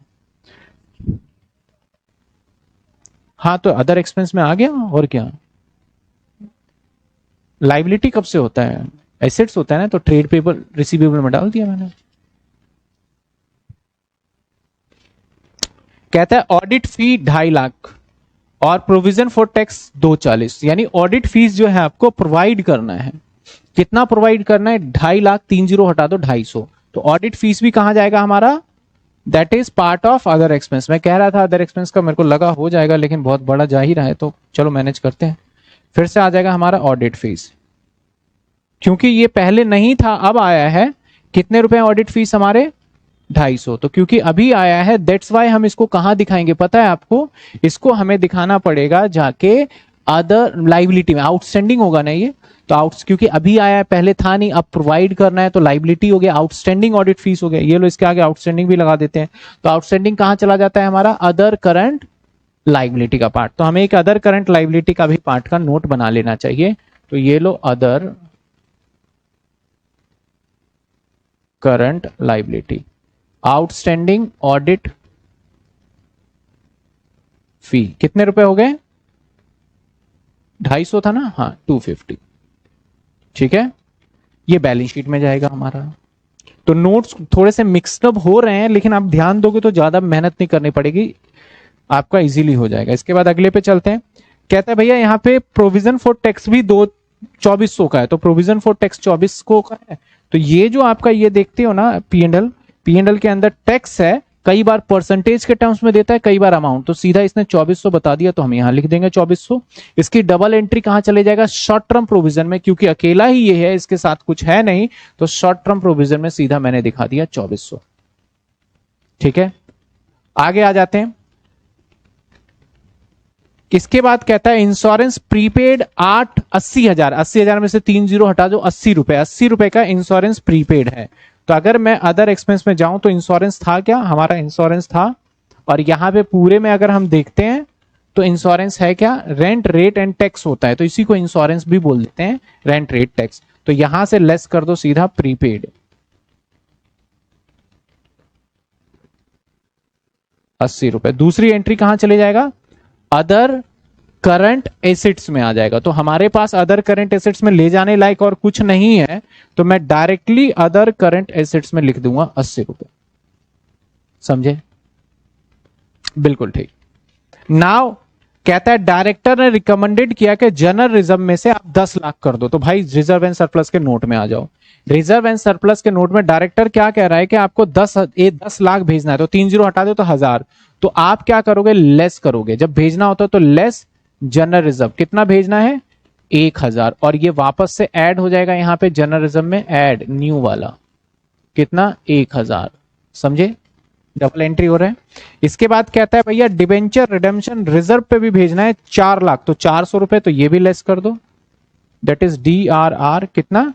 हाँ तो अदर एक्सपेंस में आ गया। और क्या लाइबिलिटी कब से होता है एसेट्स होता है ना, तो ट्रेड पेबल रिसीवेबल में डाल दिया मैंने। कहता है ऑडिट फी 2.5 लाख और प्रोविजन फॉर टैक्स 240, यानी ऑडिट फीस जो है आपको प्रोवाइड करना है। कितना प्रोवाइड करना है? 2.5 लाख, 30 हटा दो 250। तो ऑडिट फीस भी कहां जाएगा हमारा? That is part of other expense. मैं कह रहा था अदर एक्सपेंस का मेरे को लगा हो जाएगा, लेकिन बहुत बड़ा जा ही रहा है, तो चलो मैनेज करते हैं। फिर से आ जाएगा हमारा ऑडिट फीस, क्योंकि ये पहले नहीं था अब आया है। कितने रुपए ऑडिट फीस हमारे? 250। तो क्योंकि अभी आया है दैट्स वाई हम इसको कहां दिखाएंगे पता है आपको? इसको हमें दिखाना पड़ेगा जाके अदर लाइबिलिटी में। आउटस्टैंडिंग होगा ना ये, तो क्योंकि अभी आया है, पहले था नहीं, अब प्रोवाइड करना है, तो लाइबिलिटी हो गया, आउटस्टैंडिंग ऑडिट फीस हो गया। ये लो इसके आगे आउटस्टैंडिंग भी लगा देते हैं। तो आउटस्टैंडिंग कहां चला जाता है हमारा? अदर करंट लाइबिलिटी का पार्ट। तो हमें एक अदर करंट लाइबिलिटी का भी पार्ट का नोट बना लेना चाहिए। तो ये लो other current liability, outstanding audit fee कितने रुपए हो गए? 250 था ना, हाँ 250। ठीक है, ये बैलेंस शीट में जाएगा हमारा। तो नोट्स थोड़े से मिक्सअप हो रहे हैं, लेकिन आप ध्यान दोगे तो ज्यादा मेहनत नहीं करनी पड़ेगी, आपका इजीली हो जाएगा। इसके बाद अगले पे चलते हैं। कहता है भैया यहाँ पे प्रोविजन फॉर टैक्स भी 2400 का है, तो प्रोविजन फॉर टैक्स 2400 का है। तो ये जो आपका ये देखते हो ना पी एंड एल के अंदर टैक्स है, कई बार परसेंटेज के टर्म्स में देता है, कई बार अमाउंट। तो सीधा इसने 2400 बता दिया, तो हम यहां लिख देंगे 2400। इसकी डबल एंट्री कहां चले जाएगा? शॉर्ट टर्म प्रोविजन में, क्योंकि अकेला ही ये है, इसके साथ कुछ है नहीं, तो शॉर्ट टर्म प्रोविजन में सीधा मैंने दिखा दिया 2400। ठीक है, आगे आ जाते हैं। इसके बाद कहता है इंश्योरेंस प्रीपेड 80,000, 80,000 में से 3 जीरो हटा दो, 80 रुपए, 80 रुपए का इंश्योरेंस प्रीपेड है। तो अगर मैं अदर एक्सपेंस में जाऊं तो इंश्योरेंस था क्या? हमारा इंश्योरेंस था। और यहां पे पूरे में अगर हम देखते हैं तो इंश्योरेंस है क्या? रेंट, रेट एंड टैक्स होता है, तो इसी को इंश्योरेंस भी बोल देते हैं, रेंट, रेट, टैक्स। तो यहां से लेस कर दो सीधा प्रीपेड, 80 रुपए। दूसरी एंट्री कहां चले जाएगा? अदर करंट एसेट्स में आ जाएगा। तो हमारे पास अदर करंट एसेट्स में ले जाने लायक और कुछ नहीं है, तो मैं डायरेक्टली अदर करंट एसेट्स में लिख दूंगा 80 रुपए। समझे? बिल्कुल ठीक। नाउ कहता है डायरेक्टर ने रिकमेंडेड किया कि जनरल रिजर्व में से आप 10 लाख कर दो। तो भाई रिजर्व एंड सरप्लस के नोट में आ जाओ। रिजर्व एंड सरप्लस के नोट में डायरेक्टर क्या कह रहा है कि आपको 10 लाख भेजना है, तो 3 जीरो हटा दो तो 1000। तो आप क्या करोगे? लेस करोगे। जब भेजना होता है तो लेस जनरल रिजर्व, कितना भेजना है? 1000। और ये वापस से ऐड हो जाएगा यहां पे जनरल रिजर्व में, ऐड न्यू वाला, कितना? 1000। समझे? डबल एंट्री हो रहा है। इसके बाद कहता है भैया डिबेंचर रिडेम्पशन रिजर्व पे भी भेजना है 4 लाख, तो 400 रुपए, तो ये भी लेस कर दो, दैट इज DRR, कितना?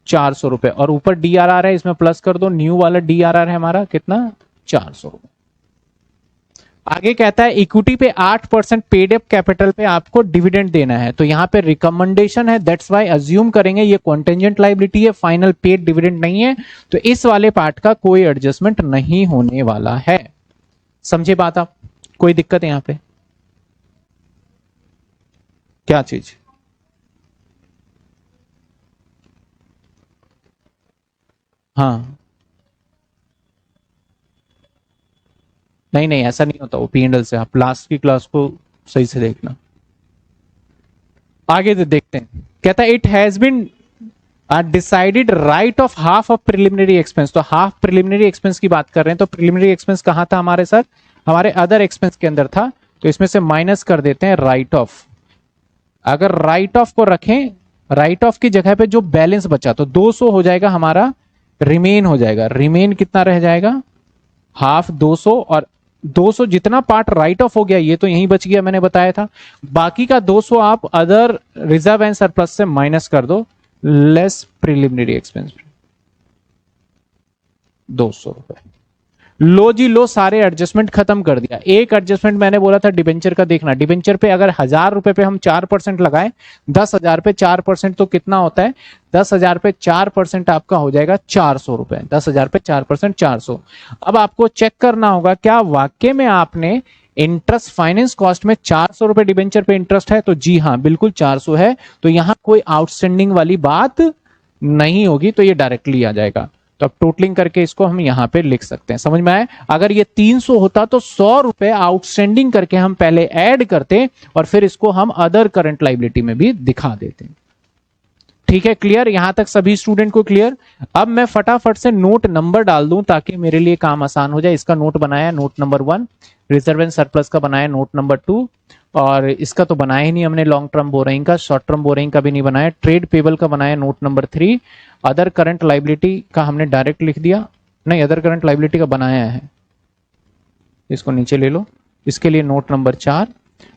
400 रुपए। और ऊपर DRR है, इसमें प्लस कर दो, न्यू वाला DRR है हमारा, कितना? 400 रुपए। आगे कहता है इक्विटी पे 8% पेड अप कैपिटल पे आपको डिविडेंड देना है। तो यहां पे रिकमेंडेशन है, दैट्स वाई अज्यूम करेंगे ये कॉन्टेंजेंट लायबिलिटी है, फाइनल पेड डिविडेंड नहीं है, तो इस वाले पार्ट का कोई एडजस्टमेंट नहीं होने वाला है। समझे बात आप? कोई दिक्कत है यहां पे? क्या चीज? हाँ, नहीं नहीं ऐसा नहीं होता, वो P&L से। आप लास्ट की क्लास को सही से देखना। आगे देखते हैं। कहता है it has been decided write off half of preliminary expense. तो हाफ प्रिलिमिनरी एक्सपेंस की बात कर रहे हैं, तो प्रिलिमिनरी एक्सपेंस कहां था हमारे सर? हमारे अदर एक्सपेंस के अंदर था, तो इसमें से माइनस कर देते हैं राइट ऑफ। अगर राइट ऑफ को रखें, राइट ऑफ की जगह पे जो बैलेंस बचा, तो 200 हो जाएगा हमारा, रिमेन हो जाएगा। रिमेन कितना रह जाएगा? हाफ 200, और 200 जितना पार्ट राइट ऑफ हो गया ये तो यहीं बच गया, मैंने बताया था। बाकी का 200 आप अदर रिजर्व एंड सरप्लस से माइनस कर दो, लेस प्रिलिमिनरी एक्सपेंस, 200 रुपए। लो जी लो, सारे एडजस्टमेंट खत्म कर दिया। एक एडजस्टमेंट मैंने बोला था डिबेंचर का, देखना डिबेंचर पे अगर 1000 रुपए पे हम 4% लगाए, 10,000 पे 4% तो कितना होता है? 10,000 पे 4% आपका हो जाएगा 400 रुपए। 10,000 पे 4%, 400। अब आपको चेक करना होगा क्या वाकई में आपने इंटरेस्ट फाइनेंस कॉस्ट में 400 रुपए डिबेंचर पे इंटरेस्ट है? तो जी हाँ, बिल्कुल 400 है। तो यहां कोई आउटस्टैंडिंग वाली बात नहीं होगी तो ये डायरेक्टली आ जाएगा। तो अब टोटलिंग करके इसको हम यहां पे लिख सकते हैं। समझ में आए? अगर ये 300 होता तो 100 रुपए आउटस्टैंडिंग करके हम पहले ऐड करते और फिर इसको हम अदर करंट लाइबिलिटी में भी दिखा देते। ठीक है, क्लियर? यहां तक सभी स्टूडेंट को क्लियर? अब मैं फटाफट से नोट नंबर डाल दूं ताकि मेरे लिए काम आसान हो जाए। इसका नोट बनाया note number 1, reserve and surplus का बनाया नोट नंबर 2, और इसका तो बनाया ही नहीं हमने लॉन्ग टर्म बोरिंग का, शॉर्ट टर्म बोरिंग का भी नहीं बनाया। ट्रेड पेबल का बनाया note number 3, other current liability का हमने डायरेक्ट लिख दिया, नहीं अदर करंट लाइबिलिटी का बनाया है, इसको नीचे ले लो। इसके लिए नोट नंबर 4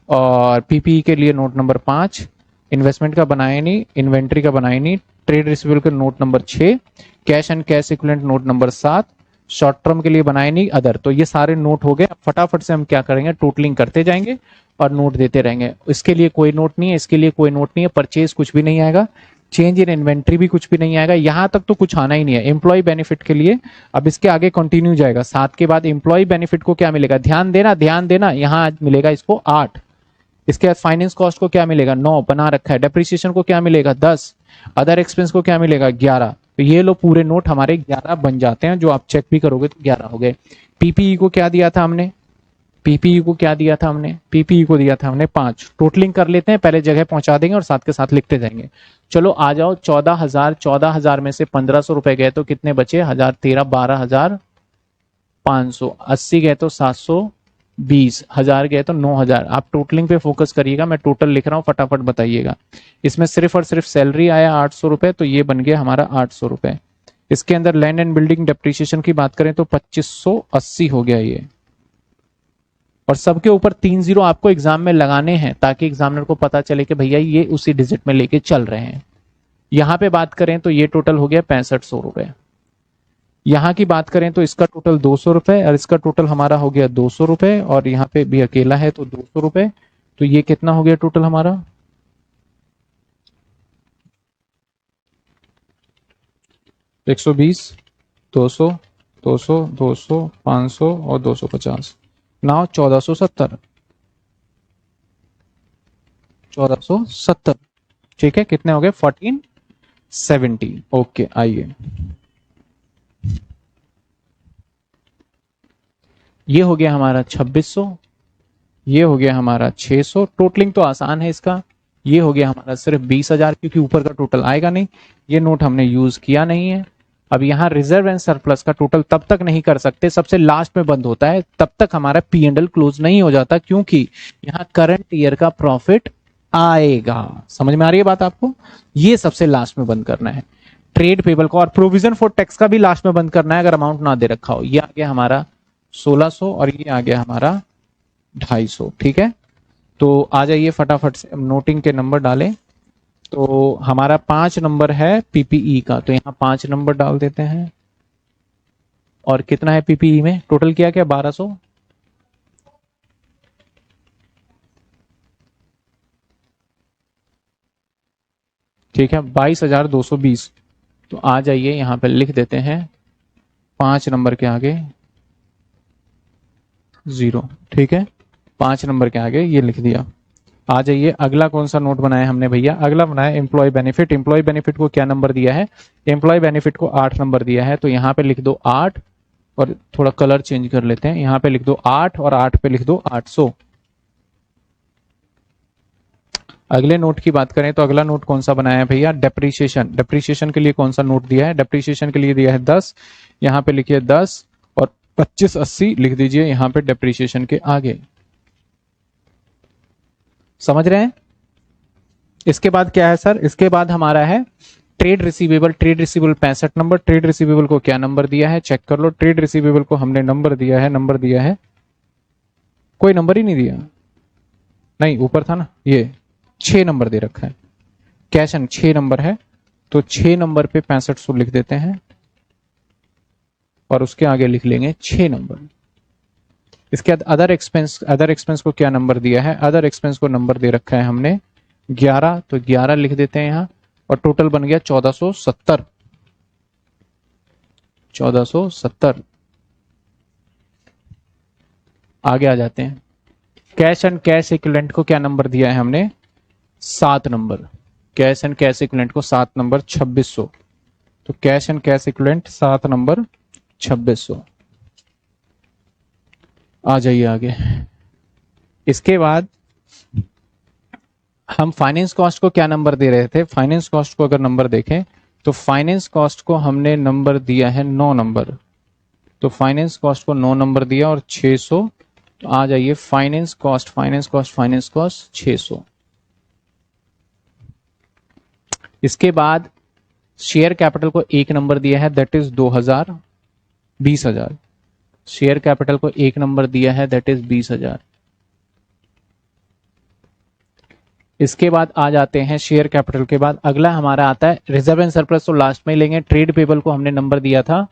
और पीपीई के लिए नोट नंबर 5, इन्वेस्टमेंट का बनाया नहीं, इन्वेंट्री का बनाया नहीं, ट्रेड रिसीवेबल का note number 6, cash and cash equivalent note number 7, short term के लिए बनाए नहीं अदर। तो ये सारे नोट हो गए। फटाफट से हम क्या करेंगे, टोटलिंग करते जाएंगे और नोट देते रहेंगे। इसके लिए कोई नोट नहीं है, इसके लिए कोई नोट नहीं है, परचेज कुछ भी नहीं आएगा, चेंज इन इन्वेंट्री भी कुछ भी नहीं आएगा, यहां तक तो कुछ आना ही नहीं है। एम्प्लॉय बेनिफिट के लिए अब इसके आगे कंटिन्यू जाएगा। 7 के बाद एम्प्लॉय बेनिफिट को क्या मिलेगा, ध्यान देना ध्यान देना, यहां मिलेगा इसको 8। इसके बाद फाइनेंस कॉस्ट को क्या मिलेगा, 9 बना रखा है। डेप्रिसिएशन को क्या मिलेगा, 10। अदर एक्सपेंस को क्या मिलेगा, 11। तो ये लो पूरे नोट हमारे 11 बन जाते हैं, जो आप चेक भी करोगे तो 11 हो गए। पीपीई को क्या दिया था हमने, पीपीई को क्या दिया था हमने, पीपीई को दिया था हमने 5। टोटलिंग कर लेते हैं, पहले जगह पहुंचा देंगे और साथ के साथ लिखते जाएंगे। चलो आ जाओ, 14,000 में से 1,500 रुपए गए तो कितने बचे, 1,013, 12,500, 80 गए तो 720, 1000 गए तो 9,000। आप टोटलिंग पे फोकस करिएगा, मैं टोटल लिख रहा हूं, फटाफट बताइएगा। इसमें सिर्फ और सिर्फ सैलरी आया 800 रुपए, तो ये बन गया हमारा 800 रुपए। इसके अंदर लैंड एंड बिल्डिंग डेप्रिसिएशन की बात करें तो 2580 हो गया ये। और सबके ऊपर 30 आपको एग्जाम में लगाने हैं ताकि एग्जामिनर को पता चले कि भैया ये उसी डिजिट में लेके चल रहे हैं। यहां पे बात करें तो ये टोटल हो गया 6500 रुपए। यहां की बात करें तो इसका टोटल 200 रुपए और इसका टोटल हमारा हो गया 200 रुपए, और यहाँ पे भी अकेला है तो 200 रुपए। तो ये कितना हो गया टोटल हमारा, 120, 200, 200, 200, 500 और 250, नाउ 1470, 1470। ठीक है, कितने हो गए, 1470। ओके आइए, ये हो गया हमारा 2600, ये हो गया हमारा 600। टोटलिंग तो आसान है इसका। ये हो गया हमारा सिर्फ 20,000, क्योंकि ऊपर का टोटल आएगा नहीं, ये नोट हमने यूज किया नहीं है। अब यहाँ रिजर्व एंड सरप्लस का टोटल तब तक नहीं कर सकते, सबसे लास्ट में बंद होता है, तब तक हमारा P&L क्लोज नहीं हो जाता, क्योंकि यहाँ करंट ईयर का प्रॉफिट आएगा। समझ में आ रही है बात आपको? ये सबसे लास्ट में बंद करना है ट्रेड पेबल को, और प्रोविजन फॉर टैक्स का भी लास्ट में बंद करना है अगर अमाउंट ना दे रखा हो। ये आ गया हमारा 1600 और ये आ गया हमारा 250। ठीक है, तो आ जाइए फटाफट से नोटिंग के नंबर डालें। तो हमारा 5 नंबर है पीपीई का, तो यहाँ 5 नंबर डाल देते हैं। और कितना है पीपीई में टोटल, किया क्या 1200, ठीक है 22,220। तो आ जाइए यहाँ पे लिख देते हैं 5 नंबर के आगे 0। ठीक है, 5 नंबर के आगे ये लिख दिया। आ जाइए, अगला कौन सा नोट बनाया हमने भैया, अगला बनाया एम्प्लॉय बेनिफिट। एम्प्लॉय बेनिफिट को क्या नंबर दिया है, एम्प्लॉय बेनिफिट को 8 नंबर दिया है, तो यहाँ पे लिख दो 8, और थोड़ा कलर चेंज कर लेते हैं, यहाँ पे लिख दो 8 और 8 पे लिख दो 800। अगले नोट की बात करें तो अगला नोट कौन सा बनाया है भैया, डेप्रीशिएशन। डेप्रीशिएशन के लिए कौन सा नोट दिया है, डेप्रीशिएशन के लिए दिया है 10, यहाँ पे लिखिए 10 और 2580 लिख दीजिए यहाँ पे डेप्रीशिएशन के आगे। समझ रहे हैं? इसके बाद क्या है सर, इसके बाद हमारा है trade receivable. Trade receivable 65 number. Trade receivable को क्या नंबर दिया है, चेक कर लो। ट्रेड रिसीवेबल को हमने नंबर दिया है, नंबर दिया है, कोई नंबर ही नहीं दिया, नहीं ऊपर था ना, ये 6 नंबर दे रखा है। कैश एंड 6 नंबर है, तो 6 नंबर पे 6500 लिख देते हैं और उसके आगे लिख लेंगे 6 नंबर। इसके बाद अदर एक्सपेंस, अदर एक्सपेंस को क्या नंबर दिया है, अदर एक्सपेंस को नंबर दे रखा है हमने 11, तो 11 लिख देते हैं यहां, और टोटल बन गया 1470। 1470। आगे आ जाते हैं, कैश एंड कैश इक्विवेलेंट को क्या नंबर दिया है हमने, 7 number. Cash and cash equivalent को 7 नंबर 2600। तो cash and cash equivalent 7 number 2600। आ जाइए आगे। इसके बाद हम फाइनेंस कॉस्ट को क्या नंबर दे रहे थे? फाइनेंस कॉस्ट को अगर नंबर देखें तो फाइनेंस कॉस्ट को हमने नंबर दिया है 9 नंबर। तो फाइनेंस कॉस्ट को 9 नंबर दिया और 600। तो आ जाइए फाइनेंस कॉस्ट 600। इसके बाद शेयर कैपिटल को 1 नंबर दिया है, दैट इज 20,000। शेयर कैपिटल को 1 नंबर दिया है, दैट इज 20,000। इसके बाद आ जाते हैं शेयर कैपिटल के बाद अगला हमारा आता है रिजर्व एंड सरप्लस, तो लास्ट में लेंगे। ट्रेड पेबल को हमने नंबर दिया था।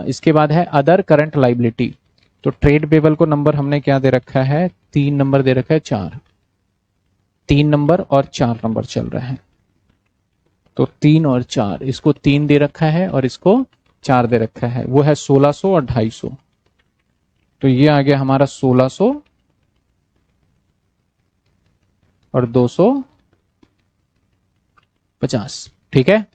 इसके बाद है अदर करंट लाइबिलिटी। तो ट्रेड पेबल को नंबर हमने क्या दे रखा है? 3 नंबर दे रखा है, 4। 3 नंबर और 4 नंबर चल रहा है। तो 3 और 4, इसको 3 दे रखा है और इसको 4 दे रखा है। वो है 1600 और 250। तो ये आ गया हमारा 1600 और 250। ठीक है,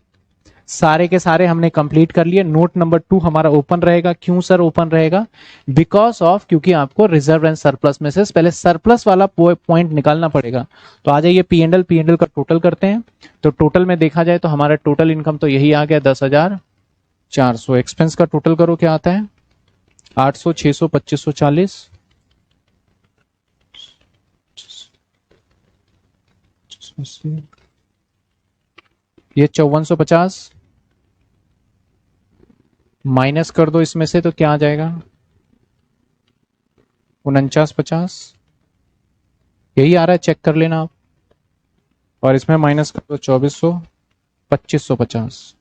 सारे के सारे हमने कंप्लीट कर लिए। नोट नंबर 2 हमारा ओपन रहेगा। क्यों सर ओपन रहेगा? बिकॉज ऑफ, क्योंकि आपको रिजर्व एंड सरप्लस में से पहले सरप्लस वाला पॉइंट निकालना पड़ेगा। तो आ जाइए पी एंडल का टोटल करते हैं। तो टोटल में देखा जाए तो हमारा टोटल इनकम तो यही आ गया 10,400। एक्सपेंस का टोटल करो क्या आता है? 800, 600, 2540, ये 5450 माइनस कर दो इसमें से तो क्या आ जाएगा? 4950। यही आ रहा है, चेक कर लेना आप। और इसमें माइनस कर दो 2400, 2550।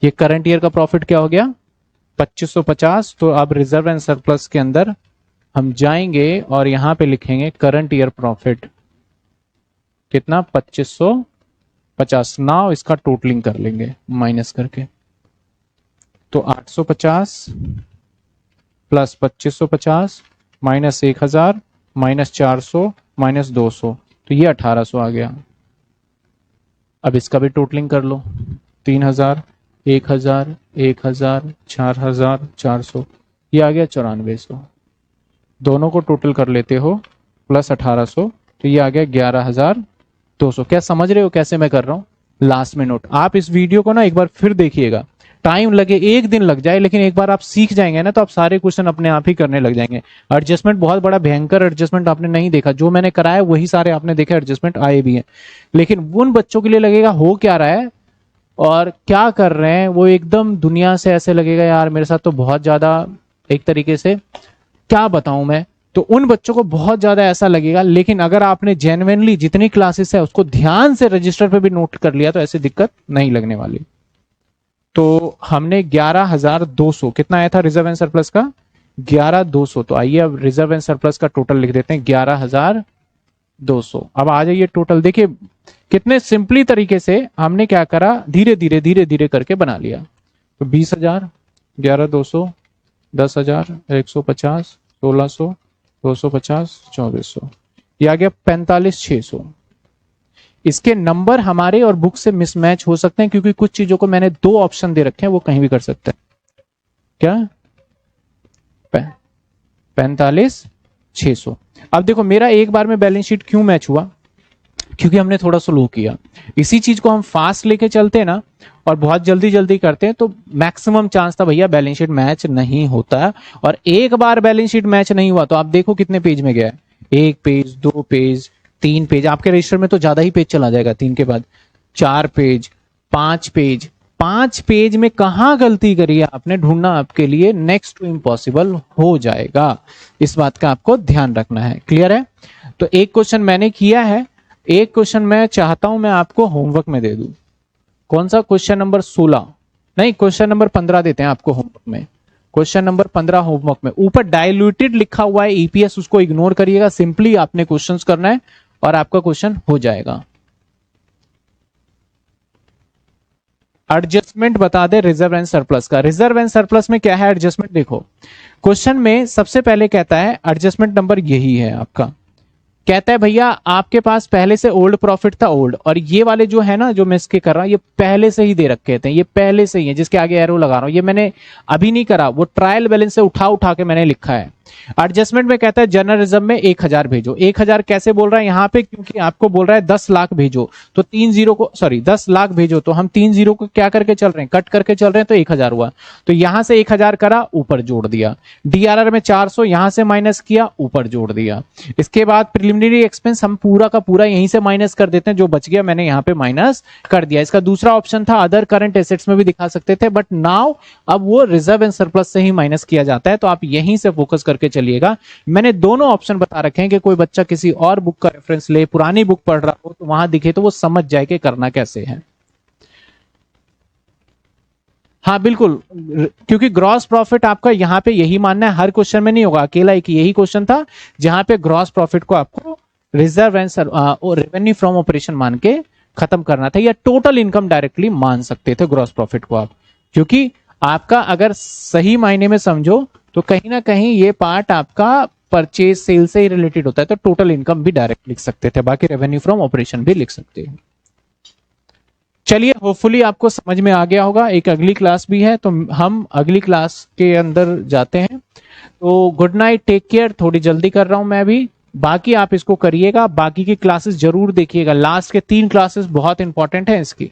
ये करंट ईयर का प्रॉफिट क्या हो गया? 2550। तो अब रिजर्व एंड सरप्लस के अंदर हम जाएंगे और यहां पे लिखेंगे करंट ईयर प्रॉफिट कितना? 2550। नाउ इसका टोटलिंग कर लेंगे माइनस करके। तो 850 प्लस 2550 माइनस 1000 माइनस 400 माइनस 200, तो ये 1800 आ गया। अब इसका भी टोटलिंग कर लो। 3000, 1000, 1000, 4000, 400, ये आ गया 9400। दोनों को टोटल कर लेते हो प्लस 1800, तो ये आ गया 11200। क्या समझ रहे हो कैसे मैं कर रहा हूं? लास्ट में नोट। आप इस वीडियो को ना एक बार फिर देखिएगा, टाइम लगे, 1 दिन लग जाए, लेकिन एक बार आप सीख जाएंगे ना तो आप सारे क्वेश्चन अपने आप ही करने लग जाएंगे। एडजस्टमेंट बहुत बड़ा भयंकर एडजस्टमेंट आपने नहीं देखा, जो मैंने कराया वही सारे आपने देखे, एडजस्टमेंट आए भी हैं। लेकिन उन बच्चों के लिए लगेगा हो क्या रहा है और क्या कर रहे हैं, वो एकदम दुनिया से ऐसे लगेगा यार मेरे साथ तो बहुत ज्यादा, एक तरीके से क्या बताऊं मैं, तो उन बच्चों को बहुत ज्यादा ऐसा लगेगा। लेकिन अगर आपने जेन्युइनली जितनी क्लासेस है उसको ध्यान से रजिस्टर पे भी नोट कर लिया तो ऐसी दिक्कत नहीं लगने वाली। तो हमने 11200, कितना आया था रिजर्व एंड सरप्लस का? 11200। तो आइए अब रिजर्व एंड सरप्लस का टोटल लिख देते हैं 11200। अब आ जाइए टोटल, देखिए कितने सिंपली तरीके से हमने क्या करा, धीरे धीरे करके बना लिया। तो 20,000, 11200, 10,000, 150, 1600, 250, 2400, ये आ गया 45,600। इसके नंबर हमारे और बुक से मिसमैच हो सकते हैं क्योंकि कुछ चीजों को मैंने 2 ऑप्शन दे रखे हैं, वो कहीं भी कर सकते हैं। क्या? 45,600। अब देखो मेरा एक बार में बैलेंस शीट क्यों मैच हुआ? क्योंकि हमने थोड़ा स्लो किया। इसी चीज को हम फास्ट लेके चलते हैं ना और बहुत जल्दी जल्दी करते हैं तो मैक्सिमम चांस था भैया बैलेंस शीट मैच नहीं होता। और एक बार बैलेंस शीट मैच नहीं हुआ तो आप देखो कितने पेज में गया है, 1 पेज, 2 पेज, 3 पेज। आपके रजिस्टर में तो ज्यादा ही पेज चला जाएगा, 3 के बाद 4 पेज, 5 पेज। 5 पेज में कहां गलती करी है आपने, ढूंढना आपके लिए नेक्स्ट टू इम्पॉसिबल हो जाएगा। इस बात का आपको ध्यान रखना है। क्लियर है? तो एक क्वेश्चन मैंने किया है, एक क्वेश्चन मैं चाहता हूं मैं आपको होमवर्क में दे दूं। कौन सा? क्वेश्चन नंबर 16 नहीं, क्वेश्चन नंबर 15 देते हैं आपको होमवर्क में। क्वेश्चन नंबर 15 होमवर्क में ऊपर डाइल्यूटेड लिखा हुआ है ईपीएस, उसको इग्नोर करिएगा। सिंपली आपने क्वेश्चंस करना है और आपका क्वेश्चन हो जाएगा। एडजस्टमेंट बता दे रिजर्व एंड सरप्लस का। रिजर्व एंड सरप्लस में क्या है एडजस्टमेंट? देखो क्वेश्चन में सबसे पहले कहता है एडजस्टमेंट नंबर यही है आपका कहता है भैया आपके पास पहले से ओल्ड प्रॉफिट था ओल्ड, और ये वाले जो है ना जो मैं इसके कर रहा हूं ये पहले से ही दे रखे थे, ये पहले से ही है, जिसके आगे एरो लगा रहा हूं ये मैंने अभी नहीं करा, वो ट्रायल बैलेंस से उठा उठा के मैंने लिखा है। एडजस्टमेंट में कहता है जनरल रिजर्व में 1000 भेजो। 1000 कैसे बोल रहा है यहाँ पे, क्योंकि आपको बोल रहा है 10 लाख भेजो, तो 3 जीरो को, सॉरी 10 लाख भेजो, तो हम 3 जीरो को क्या करके चल रहे हैं, कट करके चल रहे हैं, तो 1000 हुआ, तो यहां से 1000 करा, ऊपर जोड़ दिया। डीआरआर में 400 यहां से माइनस किया, ऊपर जोड़ दिया। इसके बाद प्रिलिमिनरी एक्सपेंस हम पूरा का पूरा यहीं से माइनस कर देते हैं, जो बच गया मैंने यहाँ पे माइनस कर दिया। इसका दूसरा ऑप्शन था अदर करंट एसेट्स में भी दिखा सकते थे, बट नाउ अब वो रिजर्व एंड सरप्लस से ही माइनस किया जाता है, तो आप यहीं से फोकस करके चलिएगा। मैंने दोनों ऑप्शन बता रखे हैं कि कोई बच्चा किसी और बुक का रेफरेंस ले, पुरानी बुक पढ़ रहा हो तो वहां दिखे तो वो समझ जाए कि करना कैसे है। हाँ बिल्कुल, क्योंकि ग्रॉस प्रॉफिट आपका यहाँ पे यही मानना है, हर क्वेश्चन में नहीं होगा, अकेला एक यही क्वेश्चन था जहां पे ग्रॉस प्रॉफिट को आपको reserve and revenue from operation मान के खत्म करना था, या टोटल इनकम डायरेक्टली मान सकते थे ग्रॉस प्रॉफिट को आप, क्योंकि आपका अगर सही मायने में समझो तो कहीं ना कहीं ये पार्ट आपका परचेज सेल से ही रिलेटेड होता है, तो टोटल इनकम भी डायरेक्ट लिख सकते थे, बाकी रेवेन्यू फ्रॉम ऑपरेशन भी लिख सकते हैं। चलिए होपफुली आपको समझ में आ गया होगा। एक अगली क्लास भी है तो हम अगली क्लास के अंदर जाते हैं। तो गुड नाइट, टेक केयर। थोड़ी जल्दी कर रहा हूं मैं अभी, बाकी आप इसको करिएगा, बाकी की क्लासेस जरूर देखिएगा, लास्ट के 3 क्लासेस बहुत इंपॉर्टेंट है इसकी।